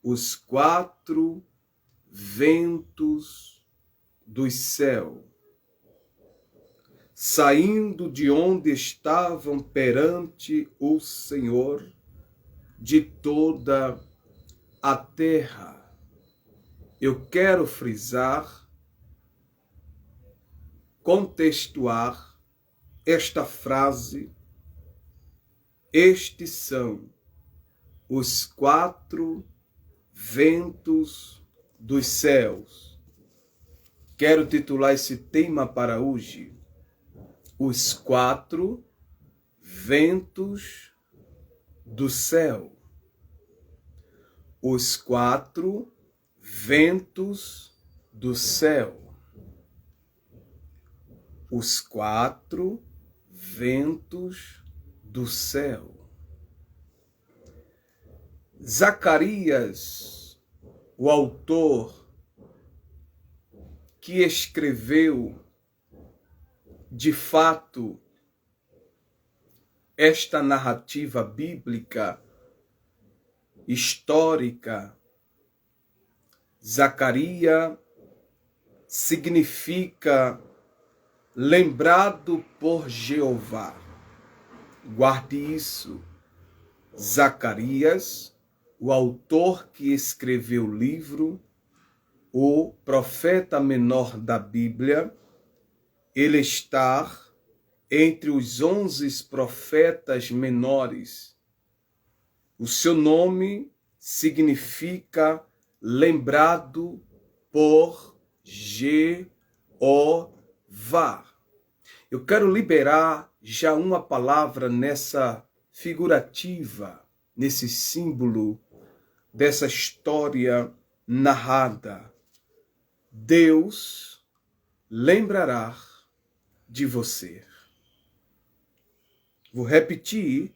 os quatro ventos do céu, saindo de onde estavam perante o Senhor de toda a terra. Eu quero frisar, contextuar esta frase. Estes são os quatro ventos dos céus. Quero titular esse tema para hoje: os quatro ventos do céu. Os quatro ventos do céu. Os quatro ventos do céu. Zacarias, o autor que escreveu, de fato, esta narrativa bíblica, histórica. Zacarias significa lembrado por Jeová. Guarde isso. Zacarias, o autor que escreveu o livro, o profeta menor da Bíblia, ele está entre os 11 profetas menores. O seu nome significa lembrado por Jeová. Eu quero liberar já uma palavra nessa figurativa, nesse símbolo dessa história narrada. Deus lembrará de você. Vou repetir.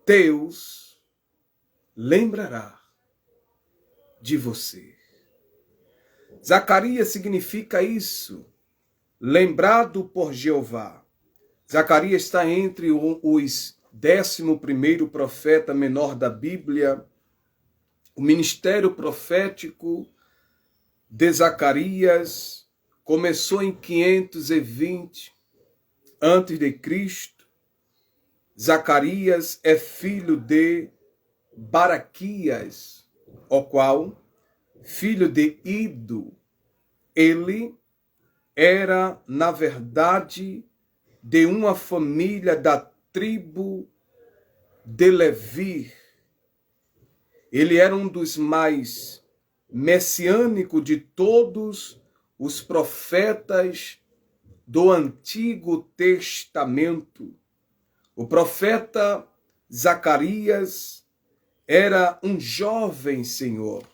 Deus lembrará de você. Zacarias significa isso, lembrado por Jeová. Zacarias está entre os 11º profeta menor da Bíblia. O ministério profético de Zacarias começou em 520 a.C. Zacarias é filho de Baraquias, o qual, filho de Ido, ele era, na verdade, de uma família da tribo de Levi. Ele era um dos mais messiânicos de todos os profetas do Antigo Testamento. O profeta Zacarias era um jovem senhor.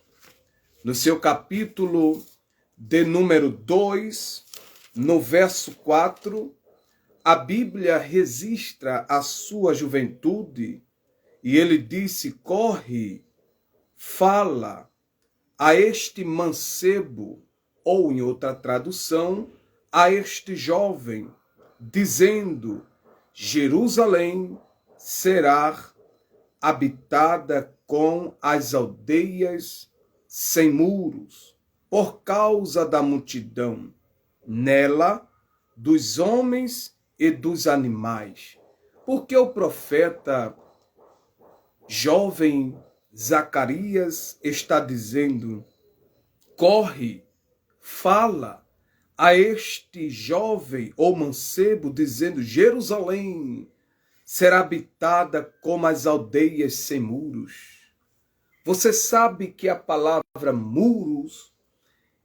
No seu capítulo de número 2, no verso 4, a Bíblia registra a sua juventude e ele disse: corre, fala a este mancebo, ou em outra tradução, a este jovem, dizendo: Jerusalém será habitada com as aldeias sem muros, por causa da multidão, nela, dos homens e dos animais. Porque o profeta jovem Zacarias está dizendo: corre, fala a este jovem ou mancebo, dizendo: Jerusalém será habitada como as aldeias sem muros. Você sabe que a palavra muros,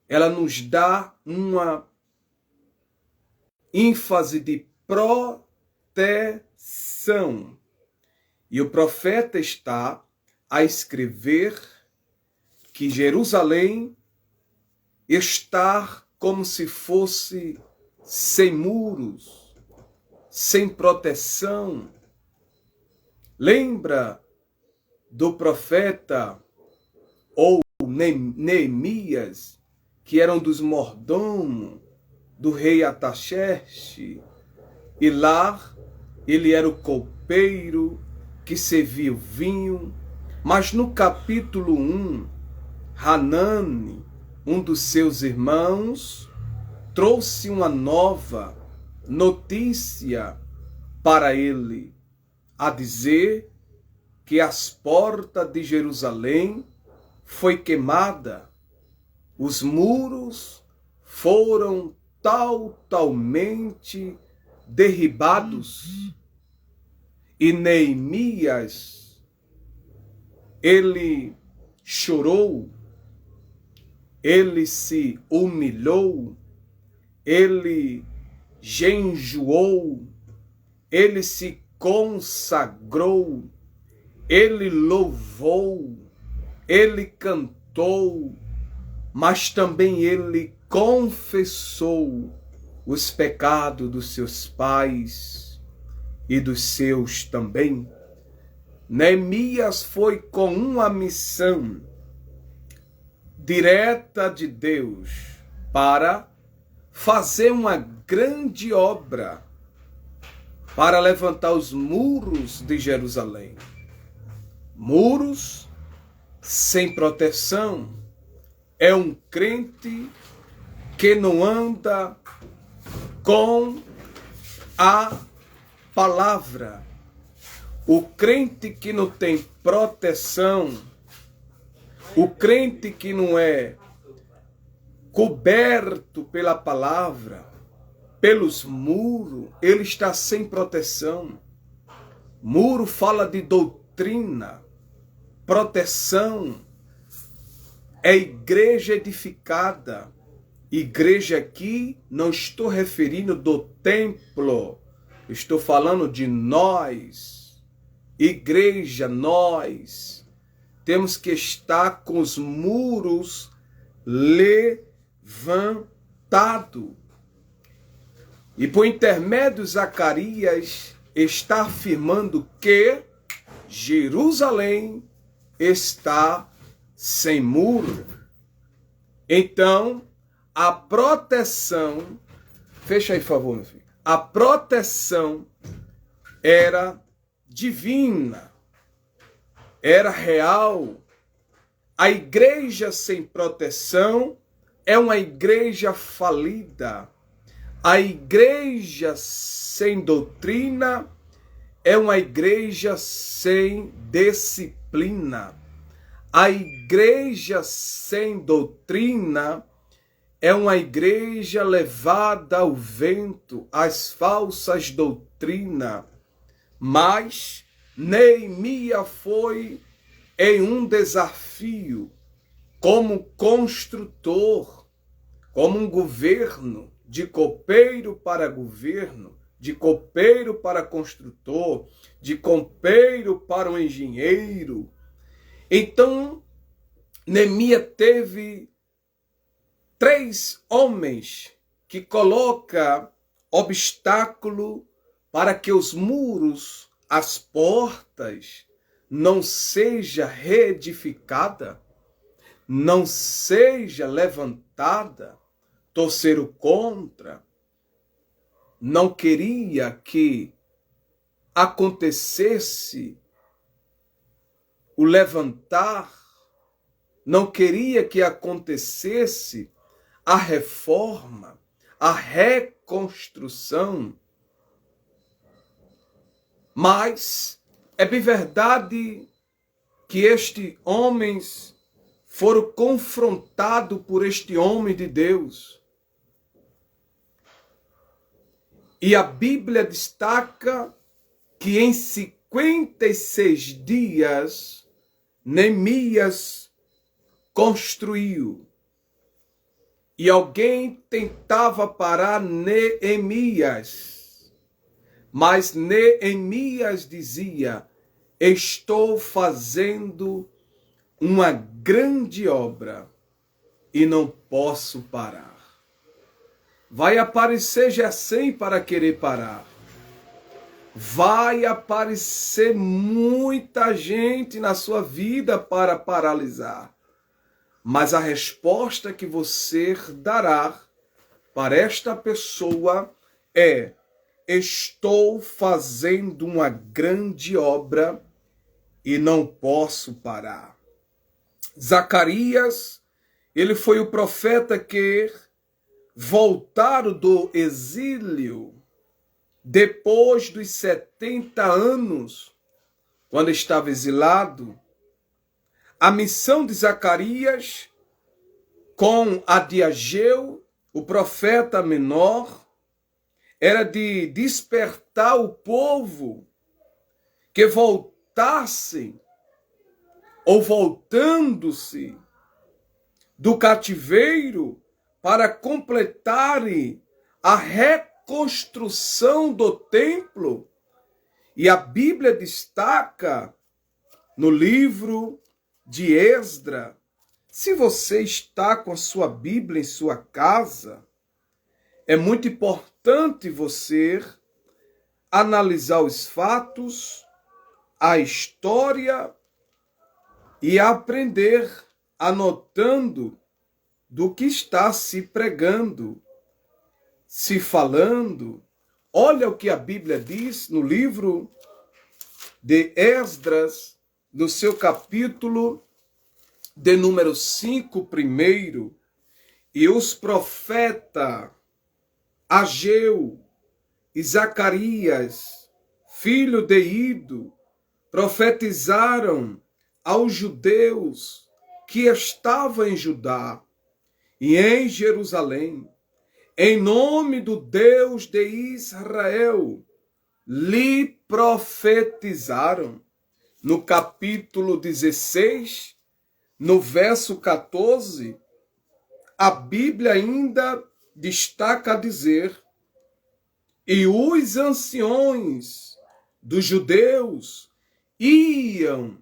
ela nos dá uma ênfase de proteção. E o profeta está a escrever que Jerusalém está como se fosse sem muros, sem proteção. Lembra do profeta ou Neemias, que era um dos mordomos do rei Artaxerxes, e lá ele era o copeiro que servia o vinho. Mas no capítulo 1, Hanani, um dos seus irmãos, trouxe uma nova notícia para ele, a dizer que as portas de Jerusalém foi queimada, os muros foram totalmente derribados, e Neemias, ele chorou, ele se humilhou, ele jejuou, ele se consagrou, ele louvou, ele cantou, mas também ele confessou os pecados dos seus pais e dos seus também. Neemias foi com uma missão direta de Deus para fazer uma grande obra, para levantar os muros de Jerusalém. Muros sem proteção é um crente que não anda com a palavra. O crente que não tem proteção, o crente que não é coberto pela palavra, pelos muros, ele está sem proteção. Muro fala de doutrina, proteção, é igreja edificada. Igreja aqui, não estou referindo do templo, estou falando de nós. Igreja, nós temos que estar com os muros levantados. E por intermédio de Zacarias está afirmando que Jerusalém está sem muro. Então, a proteção, fecha aí, por favor, meu filho. A proteção era divina, era real. A igreja sem proteção é uma igreja falida. A igreja sem doutrina é uma igreja sem disciplina. A igreja sem doutrina é uma igreja levada ao vento, às falsas doutrinas. Mas Neemias foi em um desafio como construtor, como um governo, de copeiro para governo, de copeiro para construtor, de copeiro para um engenheiro. Então, Neemias teve 3 homens que colocam obstáculo para que os muros, as portas, não seja reedificada, não seja levantada. Torceram contra, não queria que acontecesse o levantar, não queria que acontecesse a reforma, a reconstrução. Mas é bem verdade que estes homens foram confrontados por este homem de Deus. E a Bíblia destaca que em 56 dias Neemias construiu. E alguém tentava parar Neemias. Mas Neemias dizia: estou fazendo uma grande obra e não posso parar. Vai aparecer Gesem para querer parar. Vai aparecer muita gente na sua vida para paralisar. Mas a resposta que você dará para esta pessoa é: estou fazendo uma grande obra e não posso parar. Zacarias, ele foi o profeta que voltaram do exílio depois dos 70 anos, quando estava exilado. A missão de Zacarias com a de Ageu, o profeta menor, era de despertar o povo que voltassem ou voltando-se do cativeiro para completarem a reconstrução do templo. E a Bíblia destaca no livro de Esdras. Se você está com a sua Bíblia em sua casa, é muito importante você analisar os fatos, a história e aprender anotando do que está se pregando, se falando. Olha o que a Bíblia diz no livro de Esdras, no seu capítulo de número 5, primeiro. E os profetas Ageu e Zacarias, filho de Ido, profetizaram aos judeus que estavam em Judá e em Jerusalém, em nome do Deus de Israel, lhe profetizaram. No capítulo 16, no verso 14, a Bíblia ainda destaca a dizer: e os anciões dos judeus iam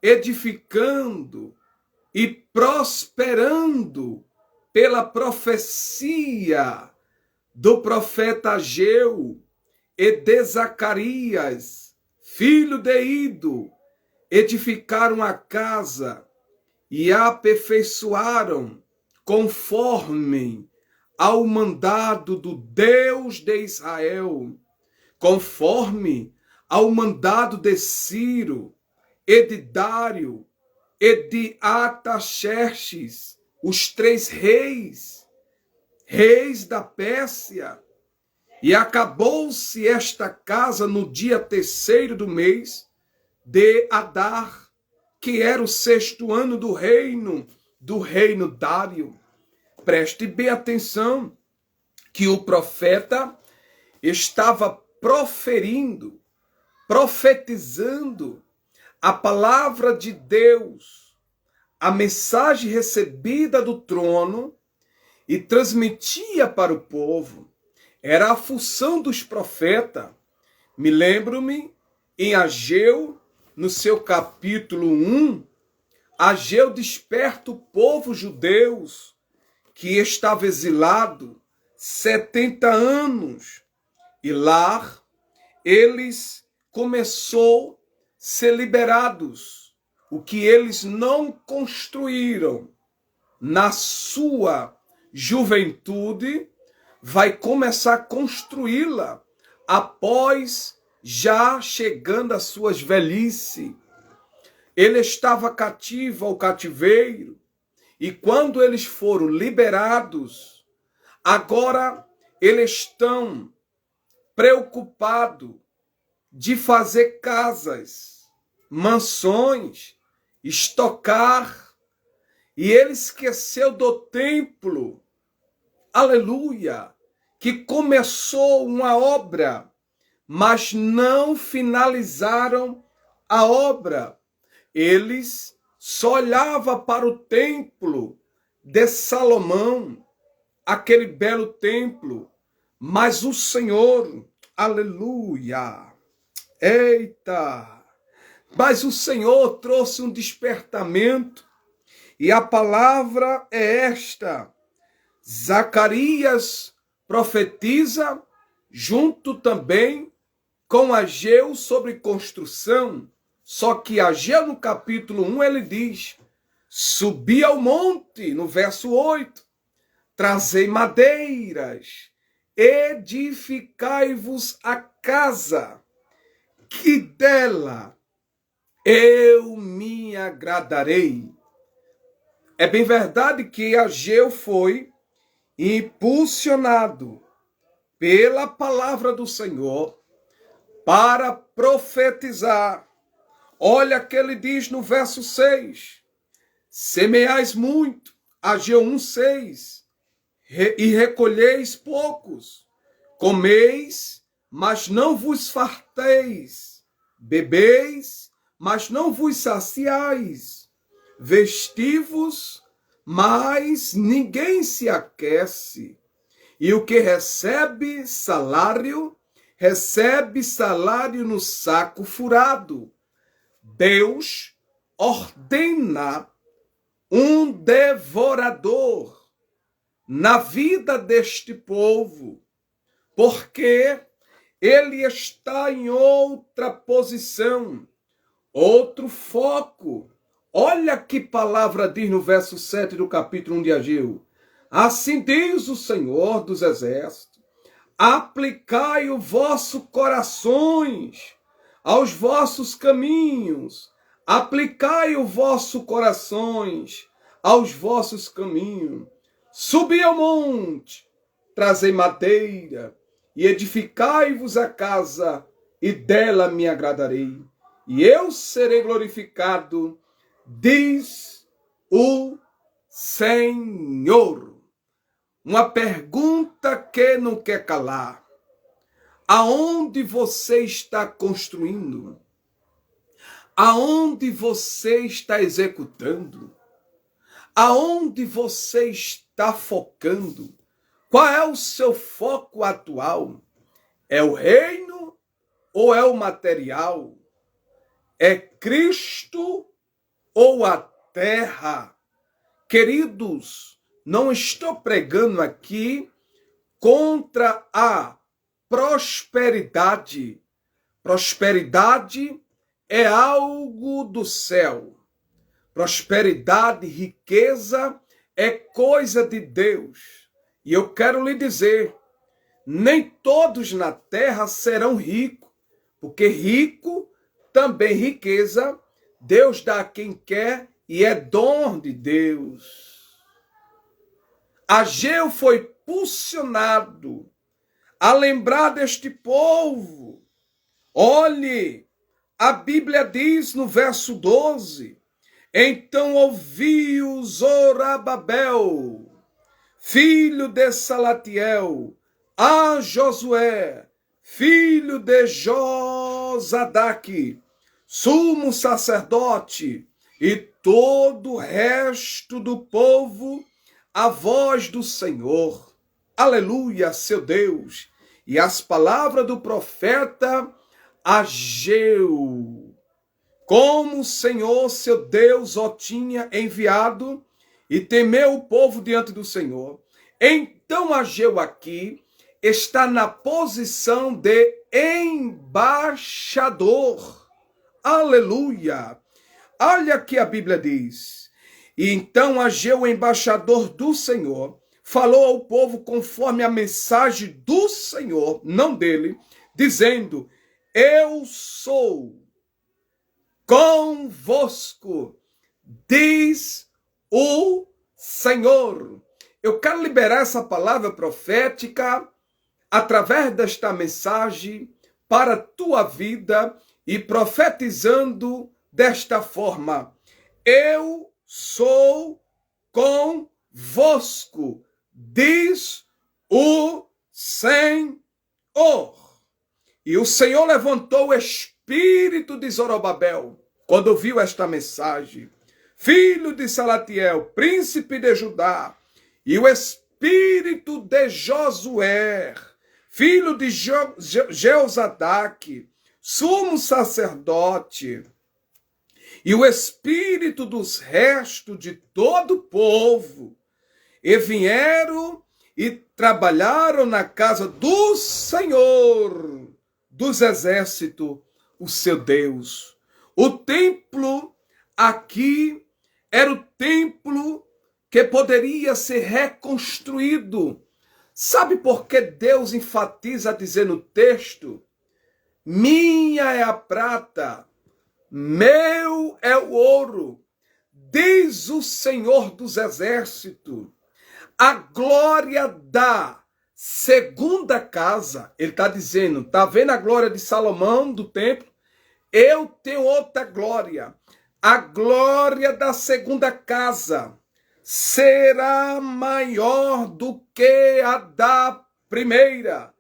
edificando e prosperando pela profecia do profeta Ageu e de Zacarias, filho de Ido, edificaram a casa e a aperfeiçoaram conforme ao mandado do Deus de Israel, conforme ao mandado de Ciro e de Dário e de Artaxerxes, os 3 reis da Pérsia. E acabou-se esta casa no dia 3º do mês de Adar, que era o 6º ano do reino Dário. Preste bem atenção que o profeta estava profetizando a palavra de Deus, a mensagem recebida do trono, e transmitia para o povo. Era a função dos profetas. Me lembro-me em Ageu, no seu capítulo 1, Ageu desperta o povo judeus que estava exilado 70 anos. E lá eles começou a ser liberados. O que eles não construíram na sua juventude, vai começar a construí-la após já chegando às suas velhice. Ele estava cativo ao cativeiro, e quando eles foram liberados, agora eles estão preocupados de fazer casas, mansões, estocar, e ele esqueceu do templo, aleluia, que começou uma obra, mas não finalizaram a obra. Eles só olhavam para o templo de Salomão, aquele belo templo, mas o Senhor, aleluia, eita, mas o Senhor trouxe um despertamento, e a palavra é esta: Zacarias profetiza junto também com Ageu sobre construção. Só que Ageu no capítulo 1 ele diz: subi ao monte, no verso 8, trazei madeiras, edificai-vos a casa, que dela eu me agradarei. É bem verdade que Ageu foi impulsionado pela palavra do Senhor para profetizar. Olha que ele diz no verso 6, semeais muito, Ageu 1:6, e recolheis poucos, comeis, mas não vos farteis, bebeis, mas não vos saciais, vestivos, mas ninguém se aquece, e o que recebe salário no saco furado. Deus ordena um devorador na vida deste povo, porque ele está em outra posição, outro foco. Olha que palavra diz no verso 7 do capítulo 1 de Ageu. Assim diz o Senhor dos Exércitos, aplicai o vosso corações aos vossos caminhos, aplicai o vosso corações aos vossos caminhos. Subi ao monte, trazei madeira, e edificai-vos a casa, e dela me agradarei, e eu serei glorificado, diz o Senhor. Uma pergunta que não quer calar. Aonde você está construindo? Aonde você está executando? Aonde você está focando? Qual é o seu foco atual? É o reino ou é o material? É Cristo ou a terra? Queridos, não estou pregando aqui contra a prosperidade. Prosperidade é algo do céu. Prosperidade, riqueza é coisa de Deus. E eu quero lhe dizer, nem todos na terra serão ricos, porque rico, também riqueza, Deus dá a quem quer e é dom de Deus. Ageu foi impulsionado a lembrar deste povo. Olhe, a Bíblia diz no verso 12, então ouviu Zorobabel, filho de Salatiel, a Josué, filho de Josadaque, sumo sacerdote, e todo o resto do povo, a voz do Senhor. Aleluia, seu Deus. E as palavras do profeta Ageu, como o Senhor, seu Deus, o tinha enviado, e temeu o povo diante do Senhor. Então Ageu aqui está na posição de embaixador. Aleluia. Olha que a Bíblia diz. E então Ageu, embaixador do Senhor, falou ao povo conforme a mensagem do Senhor, não dele, dizendo, eu sou convosco, diz o Senhor. Eu quero liberar essa palavra profética através desta mensagem para a tua vida e profetizando desta forma. Eu sou convosco, diz o Senhor. E o Senhor levantou o espírito de Zorobabel, quando ouviu esta mensagem, filho de Salatiel, príncipe de Judá, e o espírito de Josué, filho de Jeozadaque, sumo sacerdote, e o espírito dos restos de todo o povo, e vieram e trabalharam na casa do Senhor dos exércitos, o seu Deus. O templo aqui era o templo que poderia ser reconstruído. Sabe por que Deus enfatiza a dizer no texto, minha é a prata, meu é o ouro, diz o Senhor dos Exércitos. A glória da segunda casa, ele está dizendo, está vendo a glória de Salomão do templo? Eu tenho outra glória. A glória da segunda casa será maior do que a da primeira,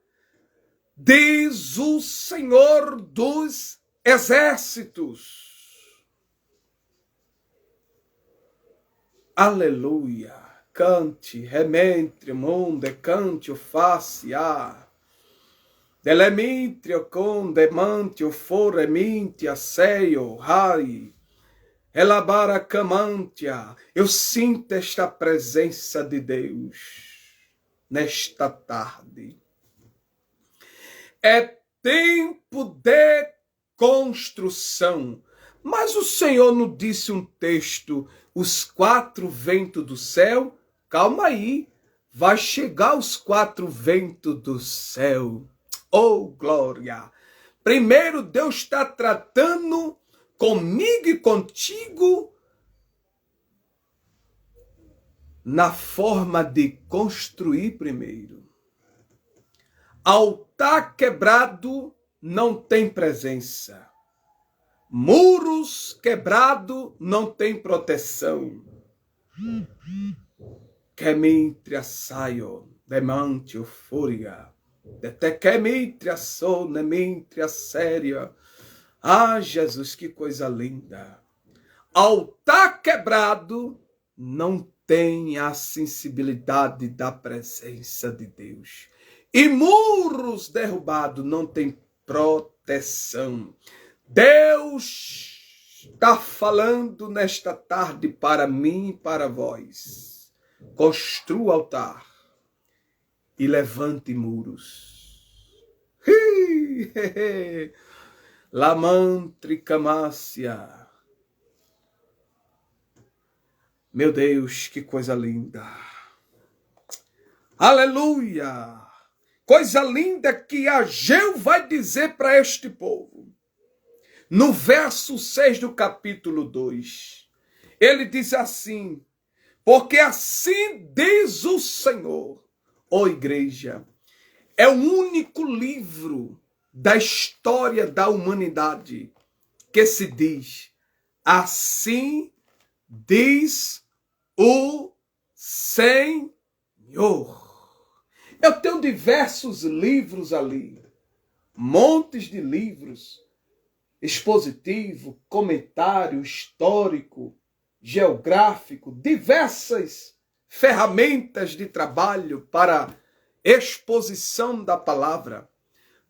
diz o Senhor dos Exércitos. Aleluia. Cante, rementre, monde, cante, o facia. Delemitrio, conde, mantio, fore, mintia, seio, rai. Elabara camantia. Eu sinto esta presença de Deus nesta tarde. É tempo de construção. Mas o Senhor não disse um texto, os quatro ventos do céu? Calma aí, vai chegar os quatro ventos do céu. Oh, glória! Primeiro Deus está tratando comigo e contigo na forma de construir primeiro. Altar quebrado não tem presença. Muros quebrados não tem proteção. Quemitria saio, demantio fúria. Até quemitria sou, nemitria séria. Ah, Jesus, que coisa linda. Altar quebrado não tem a sensibilidade da presença de Deus. E muros derrubados não tem proteção. Deus está falando nesta tarde para mim e para vós. Construa altar e levante muros. Lamantricamácia. Meu Deus, que coisa linda. Aleluia. Coisa linda que Ageu vai dizer para este povo. No verso 6 do capítulo 2, ele diz assim, porque assim diz o Senhor, ó igreja, é o único livro da história da humanidade que se diz, assim diz o Senhor. Eu tenho diversos livros ali, montes de livros, expositivo, comentário, histórico, geográfico, diversas ferramentas de trabalho para exposição da palavra,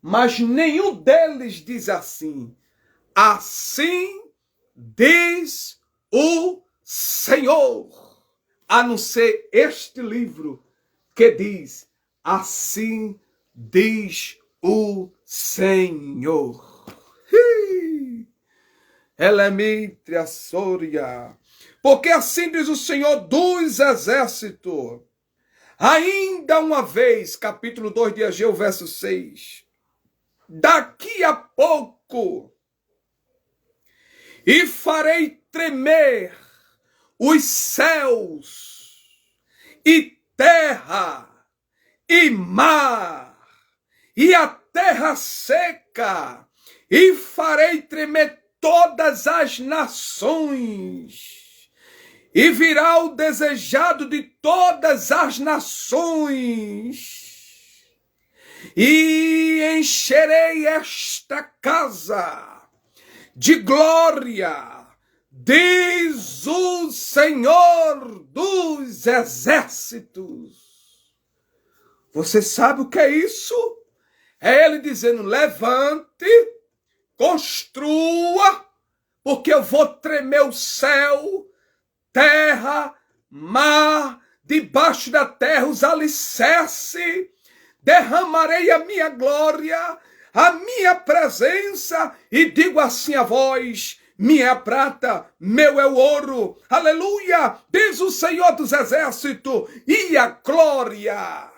mas nenhum deles diz assim, assim diz o Senhor, a não ser este livro que diz, assim diz o Senhor. Elemitria Soria. Porque assim diz o Senhor dos Exércitos. Ainda uma vez, capítulo 2 de Ageu, verso 6. Daqui a pouco, e farei tremer os céus, e terra, e mar, e a terra seca, e farei tremer todas as nações, e virá o desejado de todas as nações, e encherei esta casa de glória, diz o Senhor dos Exércitos. Você sabe o que é isso? É ele dizendo, levante, construa, porque eu vou tremer o céu, terra, mar, debaixo da terra os alicerces, derramarei a minha glória, a minha presença, e digo assim a vós, minha é prata, meu é o ouro, aleluia, diz o Senhor dos Exércitos, e a glória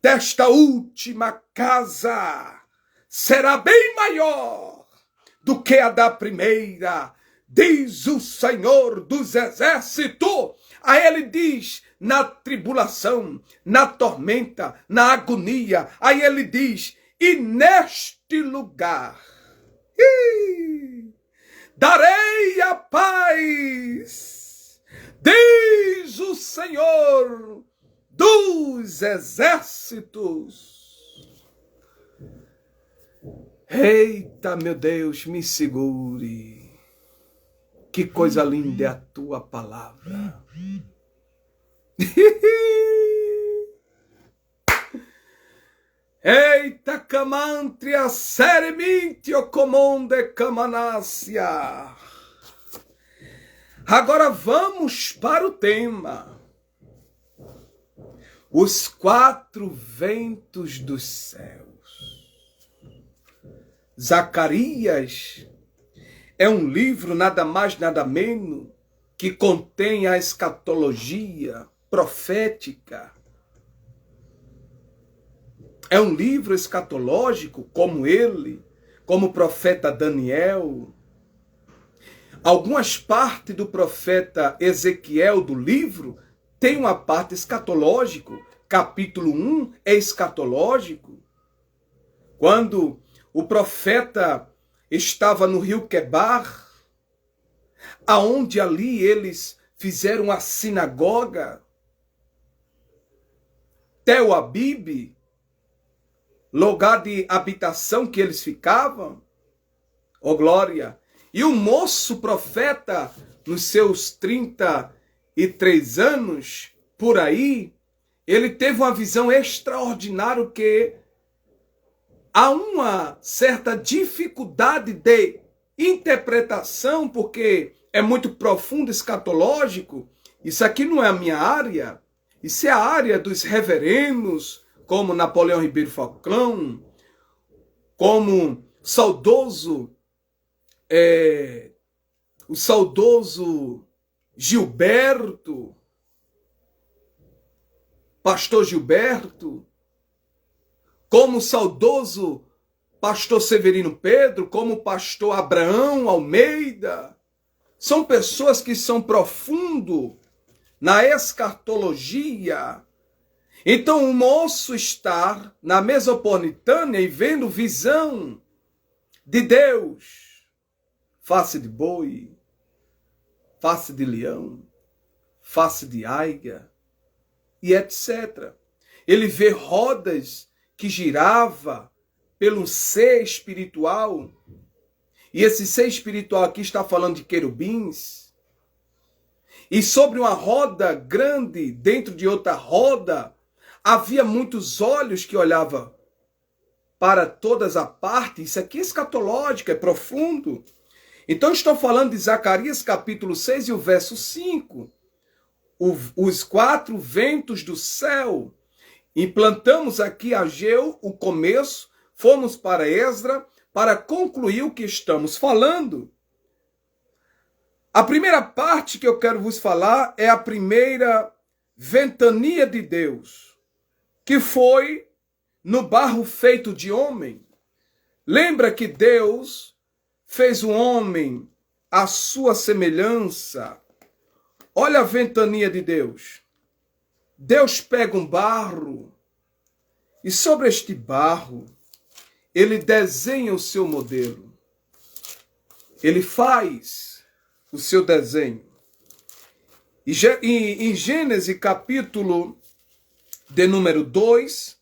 desta última casa será bem maior do que a da primeira, diz o Senhor dos Exércitos. Aí ele diz, na tribulação, na tormenta, na agonia, aí ele diz, e neste lugar darei a paz, diz o Senhor dos Exércitos. Eita, meu Deus, me segure. Que coisa linda é a tua palavra. Eita, camantria seremintio comonde camanácia. Agora vamos para o tema. Os quatro ventos dos céus. Zacarias é um livro nada mais nada menos que contém a escatologia profética. É um livro escatológico como ele, como o profeta Daniel. Algumas partes do profeta Ezequiel do livro tem uma parte escatológico. Capítulo 1 é escatológico. Quando o profeta estava no rio Quebar, aonde ali eles fizeram a sinagoga, Tel Abib, lugar de habitação que eles ficavam, ó glória. E o moço profeta, nos seus 33 anos, por aí, ele teve uma visão extraordinária que há uma certa dificuldade de interpretação, porque é muito profundo, escatológico. Isso aqui não é a minha área, isso é a área dos reverendos, como Napoleão Ribeiro Falcão, como o saudoso Gilberto, pastor Gilberto, como o saudoso pastor Severino Pedro, como o pastor Abraão Almeida. São pessoas que são profundo na escatologia. Então o moço está na Mesopotâmia e vendo visão de Deus, face de boi, face de leão, face de águia e etc. Ele vê rodas que girava pelo ser espiritual. E esse ser espiritual aqui está falando de querubins. E sobre uma roda grande, dentro de outra roda, havia muitos olhos que olhavam para todas as partes. Isso aqui é escatológico, é profundo. Então estou falando de Zacarias capítulo 6 e o verso 5. Os quatro ventos do céu. Implantamos aqui Ageu, o começo, fomos para Esdra, para concluir o que estamos falando. A primeira parte que eu quero vos falar é a primeira ventania de Deus, que foi no barro feito de homem. Lembra que Deus fez o homem à sua semelhança. Olha a ventania de Deus. Deus pega um barro e sobre este barro ele desenha o seu modelo. Ele faz o seu desenho. E em Gênesis capítulo de número 2,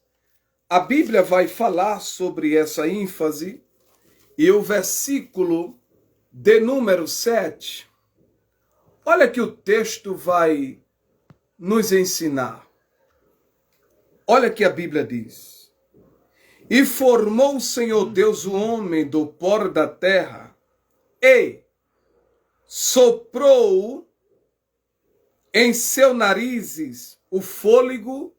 a Bíblia vai falar sobre essa ênfase e o versículo de número 7. Olha que o texto vai nos ensinar. Olha que a Bíblia diz. E formou o Senhor Deus o homem do pó da terra e soprou em seu narizes o fôlego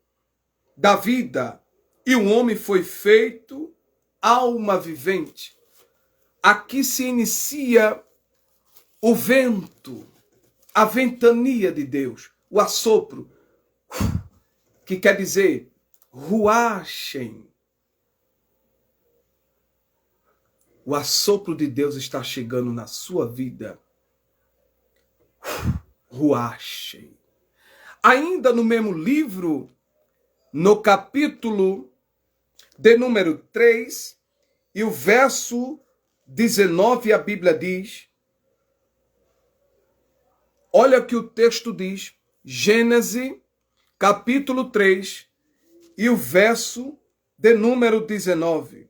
da vida, e o homem foi feito alma vivente. Aqui se inicia o vento, a ventania de Deus, o assopro, que quer dizer ruachem. O assopro de Deus está chegando na sua vida. Ruache. Ainda no mesmo livro, no capítulo de número 3, e o verso 19, a Bíblia diz, olha o que o texto diz, Gênesis, capítulo 3, e o verso de número 19.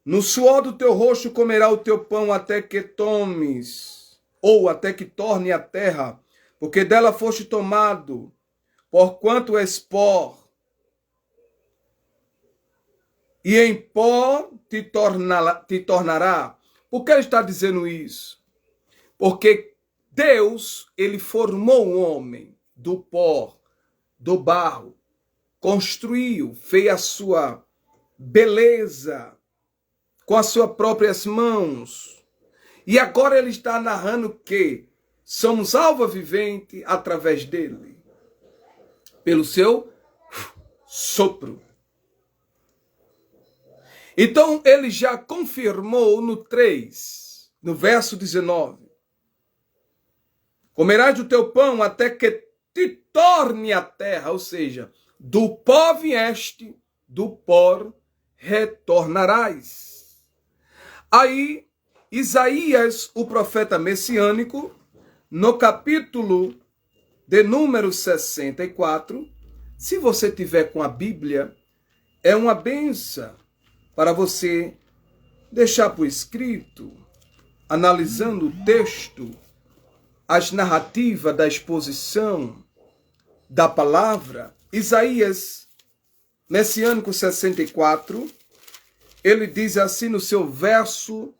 No suor do teu rosto comerá o teu pão até que tomes, ou até que torne a terra, porque dela foste tomado, porquanto és pó, e em pó te tornará. Por que ele está dizendo isso? Porque Deus, ele formou o homem do pó, do barro, construiu, fez a sua beleza com as suas próprias mãos. E agora ele está narrando que somos alma vivente através dele, pelo seu sopro. Então ele já confirmou no 3, no verso 19. Comerás o teu pão até que te torne a terra, ou seja, do pó vieste, do pó retornarás. Aí, Isaías, o profeta messiânico, no capítulo de número 64, se você tiver com a Bíblia, é uma benção para você deixar por escrito, analisando o texto, as narrativas da exposição da palavra. Isaías, messiânico 64, ele diz assim no seu verso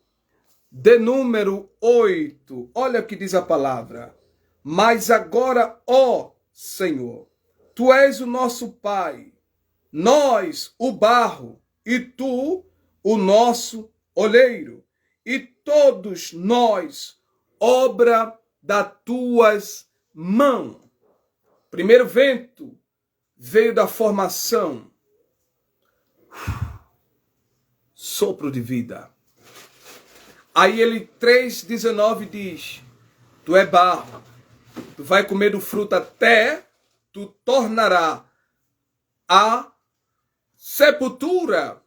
de número 8. Olha o que diz a palavra. Mas agora, ó Senhor, tu és o nosso Pai, nós o barro, e tu o nosso oleiro, e todos nós obra das tuas mãos. Primeiro vento veio da formação. Sopro de vida. Aí ele 3,19 diz, tu é barro, tu vai comer do fruto até tu tornará a sepultura.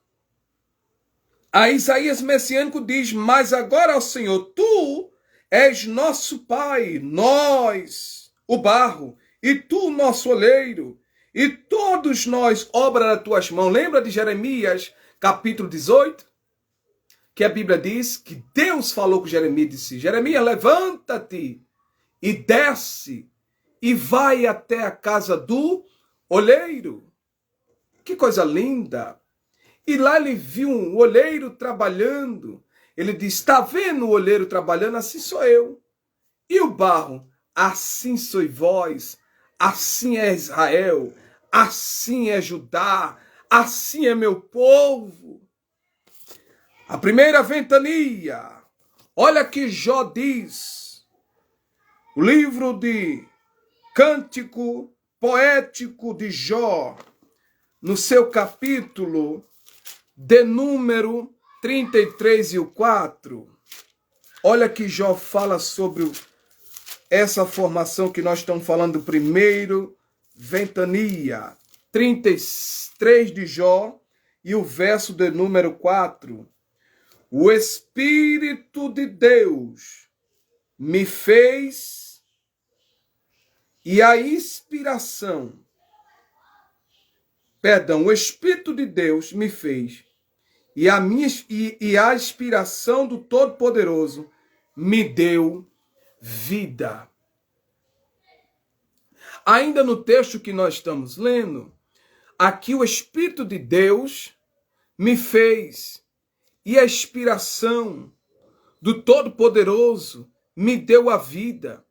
A Isaías messiânico diz, mas agora, ó Senhor, tu és nosso Pai, nós, o barro, e tu, o nosso oleiro, e todos nós, obra das tuas mãos. Lembra de Jeremias, capítulo 18? Que a Bíblia diz que Deus falou com Jeremias e disse, Jeremias, levanta-te e desce e vai até a casa do oleiro. Que coisa linda! E lá ele viu um oleiro trabalhando. Ele disse, está vendo o oleiro trabalhando? Assim sou eu. E o barro? Assim sois vós. Assim é Israel. Assim é Judá. Assim é meu povo. A primeira ventania. Olha que Jó diz. O livro de Cântico Poético de Jó, no seu capítulo de número 33 e o 4. Olha que Jó fala sobre essa formação que nós estamos falando primeiro, ventania. 33 de Jó e o verso de número 4. O Espírito de Deus me fez e a inspiração, o Espírito de Deus me fez e a inspiração do Todo-Poderoso me deu vida. Ainda no texto que nós estamos lendo, aqui o Espírito de Deus me fez e a inspiração do Todo-Poderoso me deu a vida.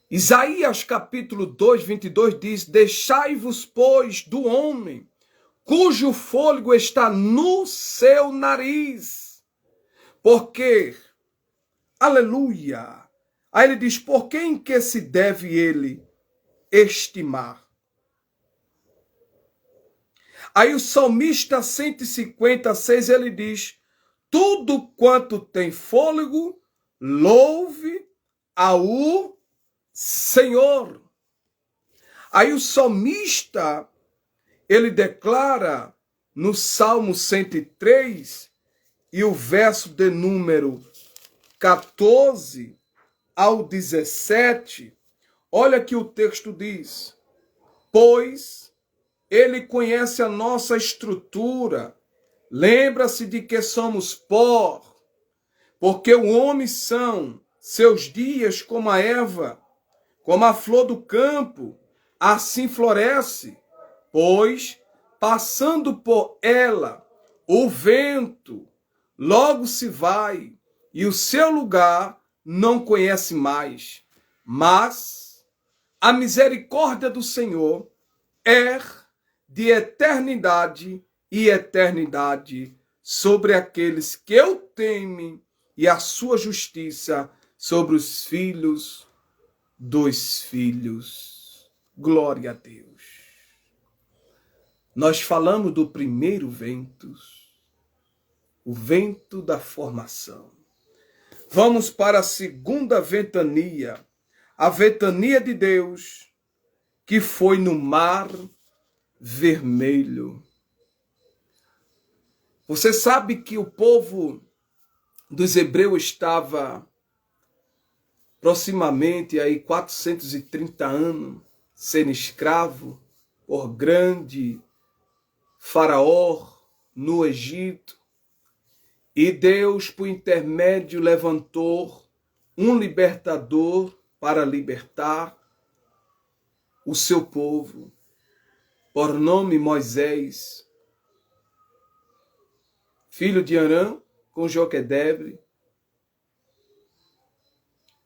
Isaías capítulo 2, 22 diz, deixai-vos, pois, do homem, cujo fôlego está no seu nariz. Porque, aleluia, aí ele diz, por quem que se deve ele estimar? Aí o salmista 156, ele diz, tudo quanto tem fôlego, louve ao Senhor. Aí o salmista, ele declara no Salmo 103, e o verso de número 14 ao 17, olha que o texto diz: pois ele conhece a nossa estrutura, lembra-se de que somos pó, porque o homem são seus dias como a erva, como a flor do campo, assim floresce, pois, passando por ela, o vento logo se vai, e o seu lugar não conhece mais. Mas a misericórdia do Senhor é de eternidade e eternidade sobre aqueles que o temem, e a sua justiça sobre os filhos dos filhos. Glória a Deus. Nós falamos do primeiro vento, o vento da formação. Vamos para a segunda ventania, a ventania de Deus, que foi no Mar Vermelho. Você sabe que o povo dos hebreus estava proximamente aí 430 anos sendo escravo por grande faraó no Egito. E Deus, por intermédio, levantou um libertador para libertar o seu povo, por nome Moisés, filho de Arão, com Joquedebre.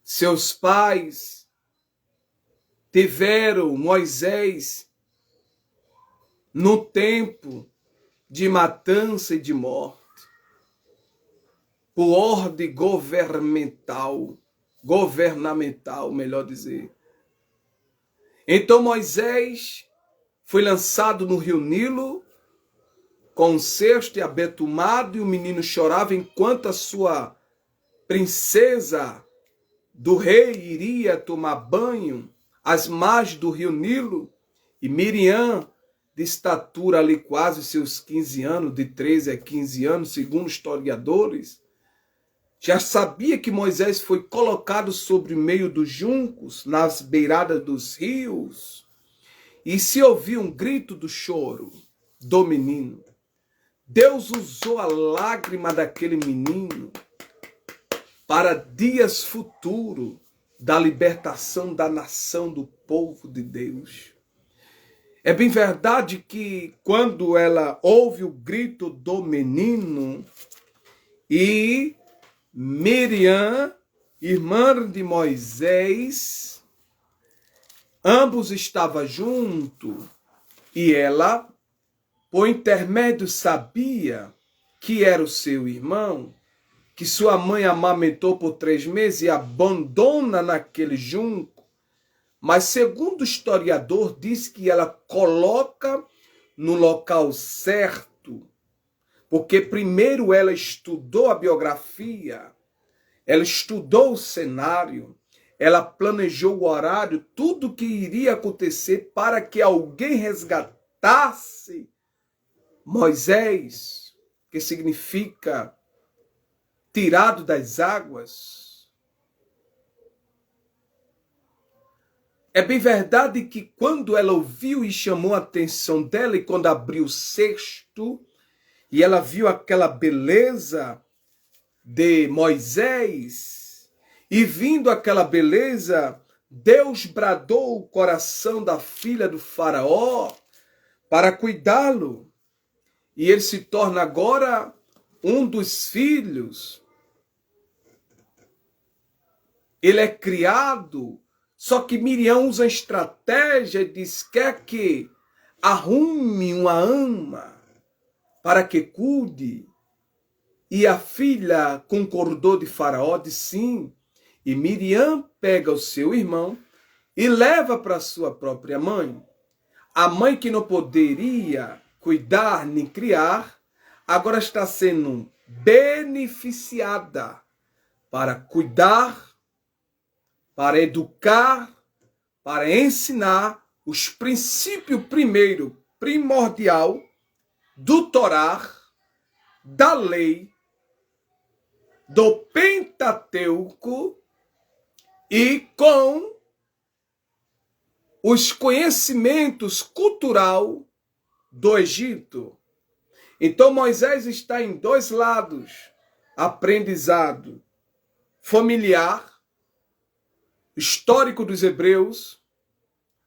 Seus pais tiveram Moisés no tempo de matança e de morte, por ordem governamental, melhor dizer. Então Moisés foi lançado no rio Nilo, com um cesto e abetumado, e o menino chorava enquanto a sua princesa do rei iria tomar banho às margens do rio Nilo, e Miriam, de estatura ali quase seus 15 anos, de 13 a 15 anos, segundo historiadores, já sabia que Moisés foi colocado sobre o meio dos juncos, nas beiradas dos rios, e se ouvia um grito do choro do menino. Deus usou a lágrima daquele menino para dias futuros da libertação da nação, do povo de Deus. É bem verdade que quando ela ouve o grito do menino, e Miriam, irmã de Moisés, ambos estavam juntos, e ela, por intermédio, sabia que era o seu irmão, que sua mãe amamentou por 3 meses e abandona naquele junco. Mas segundo o historiador, diz que ela coloca no local certo, porque primeiro ela estudou a biografia, ela estudou o cenário, ela planejou o horário, tudo o que iria acontecer para que alguém resgatasse Moisés, que significa tirado das águas. É bem verdade que quando ela ouviu e chamou a atenção dela, e quando abriu o cesto, e ela viu aquela beleza de Moisés, e vindo aquela beleza, Deus bradou o coração da filha do faraó para cuidá-lo. E ele se torna agora um dos filhos. Ele é criado, só que Miriam usa a estratégia e diz: quer que arrume uma ama para que cuide. E a filha concordou de Faraó, disse sim. E Miriam pega o seu irmão e leva para sua própria mãe. A mãe que não poderia cuidar nem criar, agora está sendo beneficiada para cuidar, para educar, para ensinar os princípios primordial do Torá, da lei, do Pentateuco e com os conhecimentos cultural do Egito. Então Moisés está em dois lados: aprendizado familiar, histórico dos hebreus,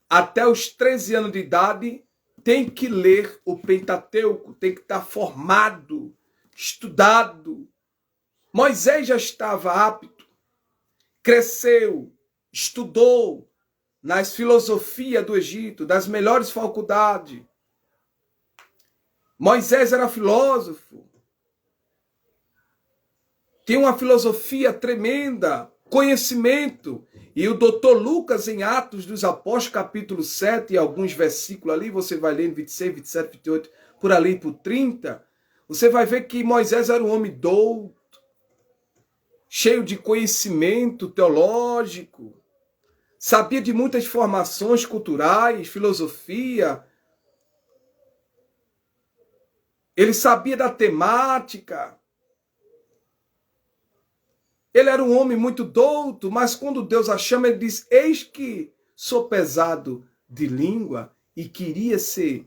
até os 13 anos de idade, tem que ler o Pentateuco, tem que estar formado, estudado. Moisés já estava apto, cresceu, estudou nas filosofias do Egito, das melhores faculdades. Moisés era filósofo, tinha uma filosofia tremenda, conhecimento. E o doutor Lucas, em Atos dos Apóstolos, capítulo 7, e alguns versículos ali, você vai ler em 26, 27, 28, por ali por 30, você vai ver que Moisés era um homem douto, cheio de conhecimento teológico, sabia de muitas formações culturais, filosofia. Ele sabia da temática. Ele era um homem muito douto, mas quando Deus a chama, ele diz: eis que sou pesado de língua, e queria ser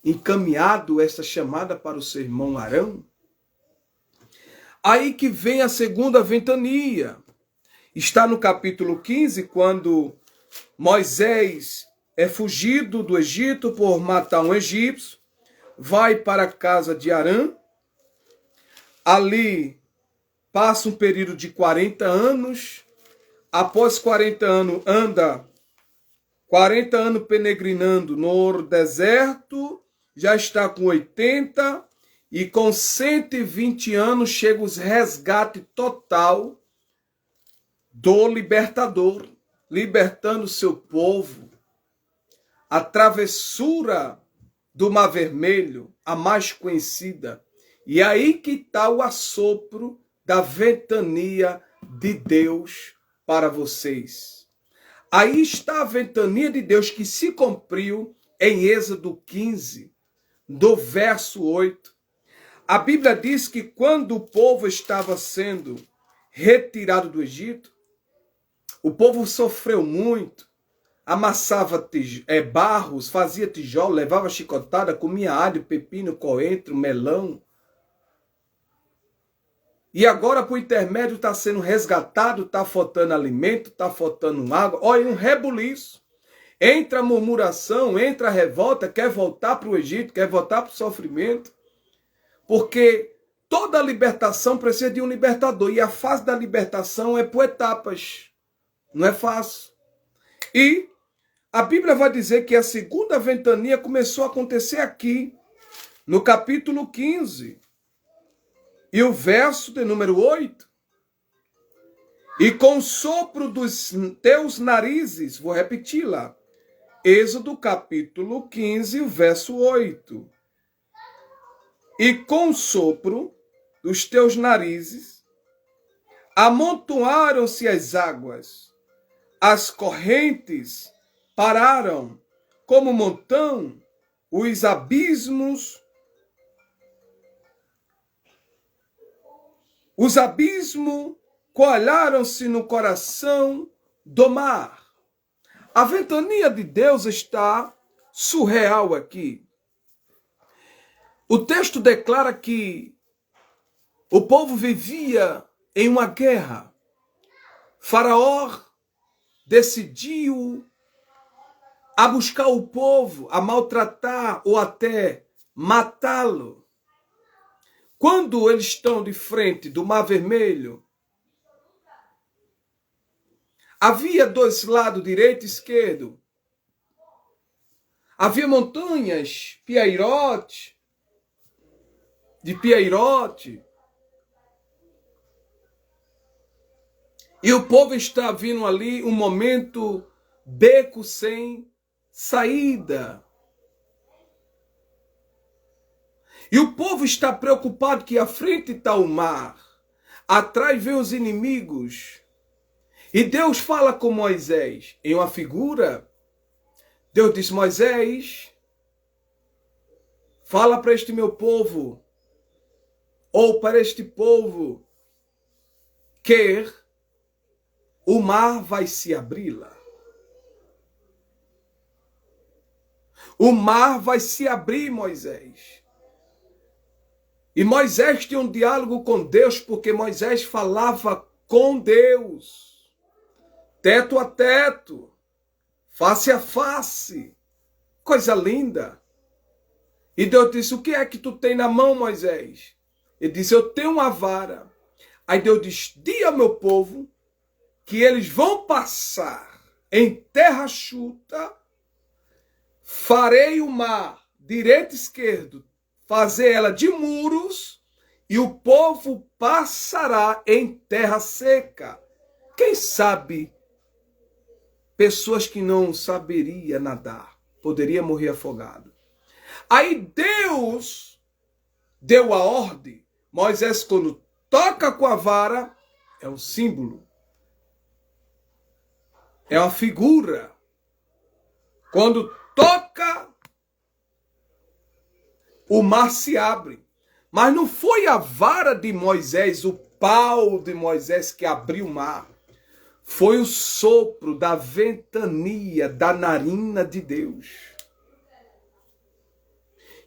encaminhado esta chamada para o seu irmão Arão. Aí que vem a segunda ventania. Está no capítulo 15, quando Moisés é fugido do Egito por matar um egípcio, vai para a casa de Arão, ali passa um período de 40 anos, após 40 anos anda 40 anos peregrinando no deserto, já está com 80, e com 120 anos chega o resgate total do libertador, libertando seu povo. A travessura do Mar Vermelho, a mais conhecida. E aí que está o assopro da ventania de Deus para vocês. Aí está a ventania de Deus que se cumpriu em Êxodo 15, do verso 8. A Bíblia diz que quando o povo estava sendo retirado do Egito, o povo sofreu muito, amassava barros, fazia tijolo, levava chicotada, comia alho, pepino, coentro, melão. E agora, por intermédio, está sendo resgatado, está faltando alimento, está faltando água. Olha, um rebuliço. Entra a murmuração, entra a revolta, quer voltar para o Egito, quer voltar para o sofrimento. Porque toda libertação precisa de um libertador. E a fase da libertação é por etapas. Não é fácil. E a Bíblia vai dizer que a segunda ventania começou a acontecer aqui, no capítulo 15. E o verso de número 8. E com o sopro dos teus narizes, vou repetir lá. Êxodo capítulo 15, verso 8. E com o sopro dos teus narizes, amontoaram-se as águas, as correntes pararam como montão, os abismos coalharam-se no coração do mar. A ventania de Deus está surreal aqui. O texto declara que o povo vivia em uma guerra. Faraó decidiu a buscar o povo, a maltratar ou até matá-lo. Quando eles estão de frente do Mar Vermelho, havia dois lados, direito e esquerdo. Havia montanhas, de Piairote. E o povo está vindo ali um momento beco sem saída. E o povo está preocupado que à frente está o mar, atrás vem os inimigos. E Deus fala com Moisés em uma figura. Deus disse: Moisés, fala para este meu povo, ou para este povo, que o mar vai se abrir lá. O mar vai se abrir, Moisés. E Moisés tinha um diálogo com Deus, porque Moisés falava com Deus. Teto a teto. Face a face. Coisa linda. E Deus disse: o que é que tu tem na mão, Moisés? Ele disse: eu tenho uma vara. Aí Deus disse: diz ao meu povo que eles vão passar em terra chuta. Farei o mar, direito e esquerdo, fazer ela de muros, e o povo passará em terra seca. Quem sabe, pessoas que não saberiam nadar, poderia morrer afogado. Aí Deus deu a ordem. Moisés, quando toca com a vara, é um símbolo, é uma figura. Quando toca, o mar se abre. Mas não foi a vara de Moisés, o pau de Moisés que abriu o mar. Foi o sopro da ventania, da narina de Deus,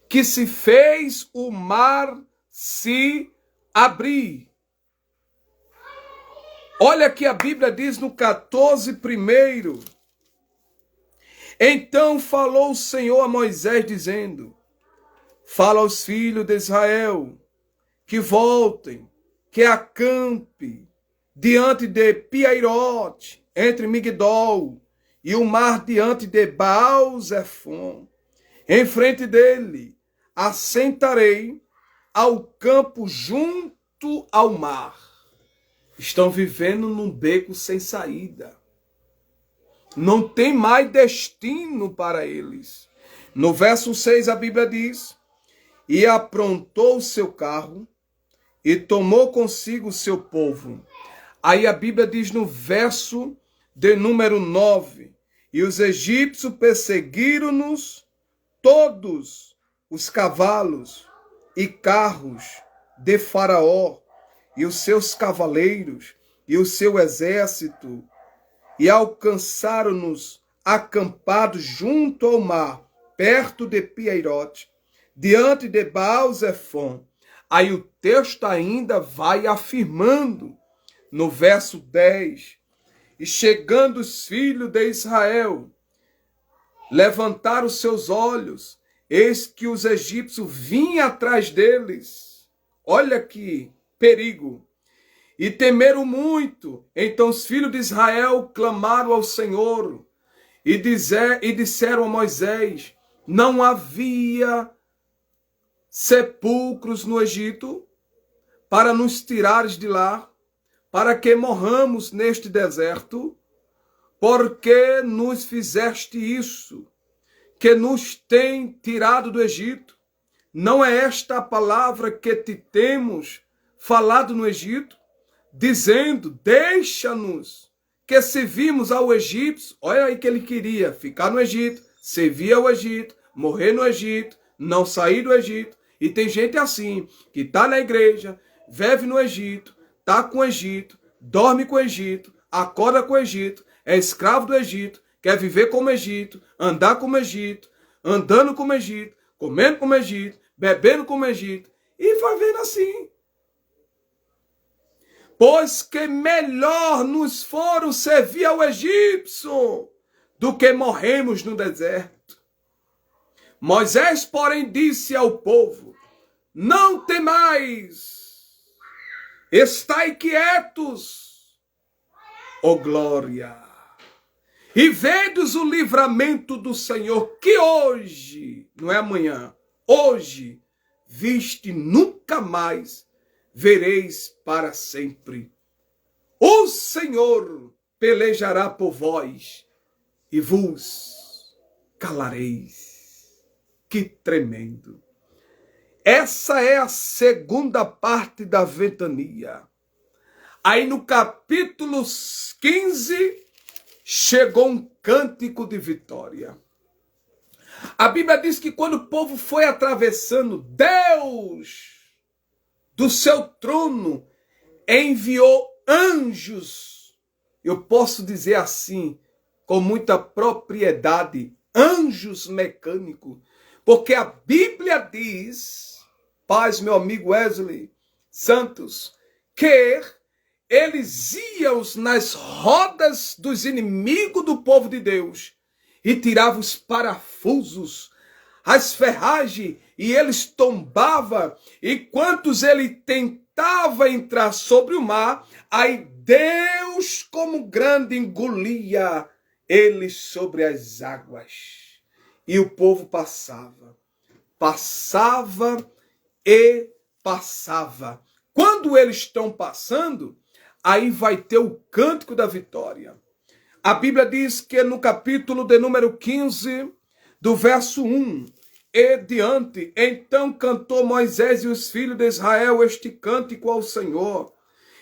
que se fez o mar se abrir. Olha que a Bíblia diz no 14:1. Então falou o Senhor a Moisés, dizendo: fala aos filhos de Israel que voltem, que acampe diante de Piairote, entre Migdol e o mar diante de Baal-Zefon. Em frente dele assentarei ao campo junto ao mar. Estão vivendo num beco sem saída. Não tem mais destino para eles. No verso 6 a Bíblia diz: e aprontou o seu carro e tomou consigo o seu povo. Aí a Bíblia diz no verso de número 9: e os egípcios perseguiram-nos todos os cavalos e carros de Faraó e os seus cavaleiros e o seu exército, e alcançaram-nos acampados junto ao mar, perto de Piairote, diante de Baal-Zefon. Aí o texto ainda vai afirmando, no verso 10, e chegando os filhos de Israel, levantaram os seus olhos, eis que os egípcios vinham atrás deles. Olha que perigo. E temeram muito. Então os filhos de Israel clamaram ao Senhor e disseram a Moisés: não havia sepulcros no Egito para nos tirares de lá, para que morramos neste deserto? Porque nos fizeste isso, que nos tem tirado do Egito? Não é esta a palavra que te temos falado no Egito, dizendo: deixa-nos, que servimos ao egípcio? Olha aí que ele queria ficar no Egito, servir ao Egito, morrer no Egito, não sair do Egito. E tem gente assim, que está na igreja, vive no Egito, está com o Egito, dorme com o Egito, acorda com o Egito, é escravo do Egito, quer viver como Egito, andar como Egito, andando como Egito, comendo como Egito, bebendo como Egito, e vai vendo assim. Pois que melhor nos foram servir ao egípcio do que morremos no deserto. Moisés, porém, disse ao povo: não temais, estai quietos, ó glória, e vedes o livramento do Senhor, que hoje, não é amanhã, hoje, viste, nunca mais vereis para sempre. O Senhor pelejará por vós e vos calareis. Que tremendo! Essa é a segunda parte da ventania. Aí no capítulo 15, chegou um cântico de vitória. A Bíblia diz que quando o povo foi atravessando, Deus, do seu trono, enviou anjos. Eu posso dizer assim, com muita propriedade, anjos mecânicos. Porque a Bíblia diz, paz, meu amigo Wesley Santos, que eles iam nas rodas dos inimigos do povo de Deus e tiravam os parafusos, as ferragens, e eles tombavam. E quantos ele tentava entrar sobre o mar, aí Deus, como grande, engolia eles sobre as águas. E o povo passava e passava. Quando eles estão passando, aí vai ter o cântico da vitória. A Bíblia diz que no capítulo de número 15, do verso 1 e diante, então cantou Moisés e os filhos de Israel este cântico ao Senhor,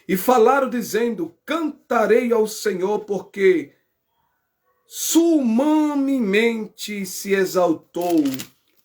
e falaram dizendo, cantarei ao Senhor, porque sumamemente se exaltou,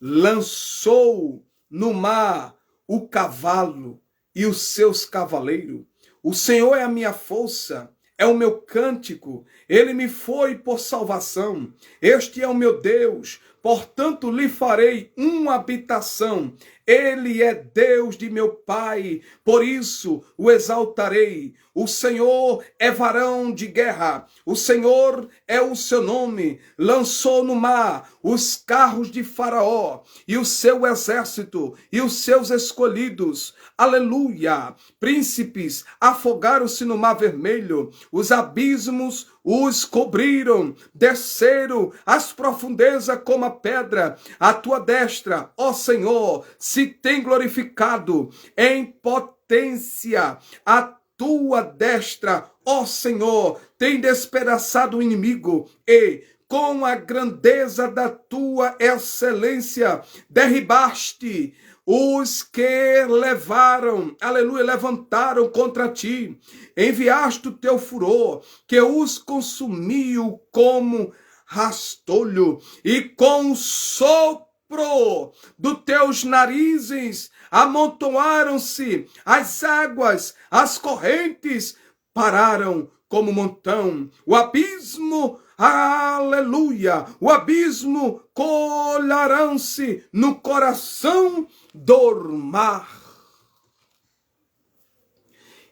lançou no mar o cavalo e os seus cavaleiros. O Senhor é a minha força, é o meu cântico, ele me foi por salvação. Este é o meu Deus, portanto lhe farei uma habitação. Ele é Deus de meu Pai, por isso o exaltarei. O Senhor é varão de guerra, o Senhor é o seu nome. Lançou no mar os carros de Faraó e o seu exército e os seus escolhidos. Aleluia! Príncipes afogaram-se no mar vermelho, os abismos os cobriram, desceram as profundezas como a pedra. A tua destra, ó Senhor, se tem glorificado em potência. A tua destra, ó Senhor, tem despedaçado o inimigo e com a grandeza da tua excelência derribaste os que levaram, aleluia, levantaram contra ti. Enviaste o teu furor, que os consumiu como rastolho, e com o sopro dos teus narizes amontoaram-se as águas, as correntes pararam como montão. O abismo, aleluia, o abismo colarão-se no coração do mar.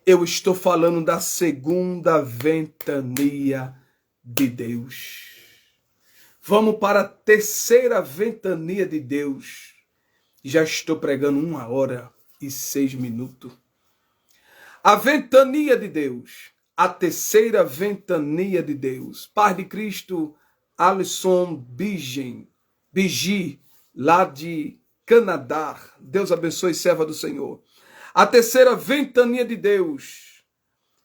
Eu estou falando da segunda ventania de Deus. Vamos para a terceira ventania de Deus. Já estou pregando 1h06. A ventania de Deus. A terceira ventania de Deus. Pai de Cristo, Alisson Bigi, lá de Canadá. Deus abençoe, serva do Senhor. A terceira ventania de Deus.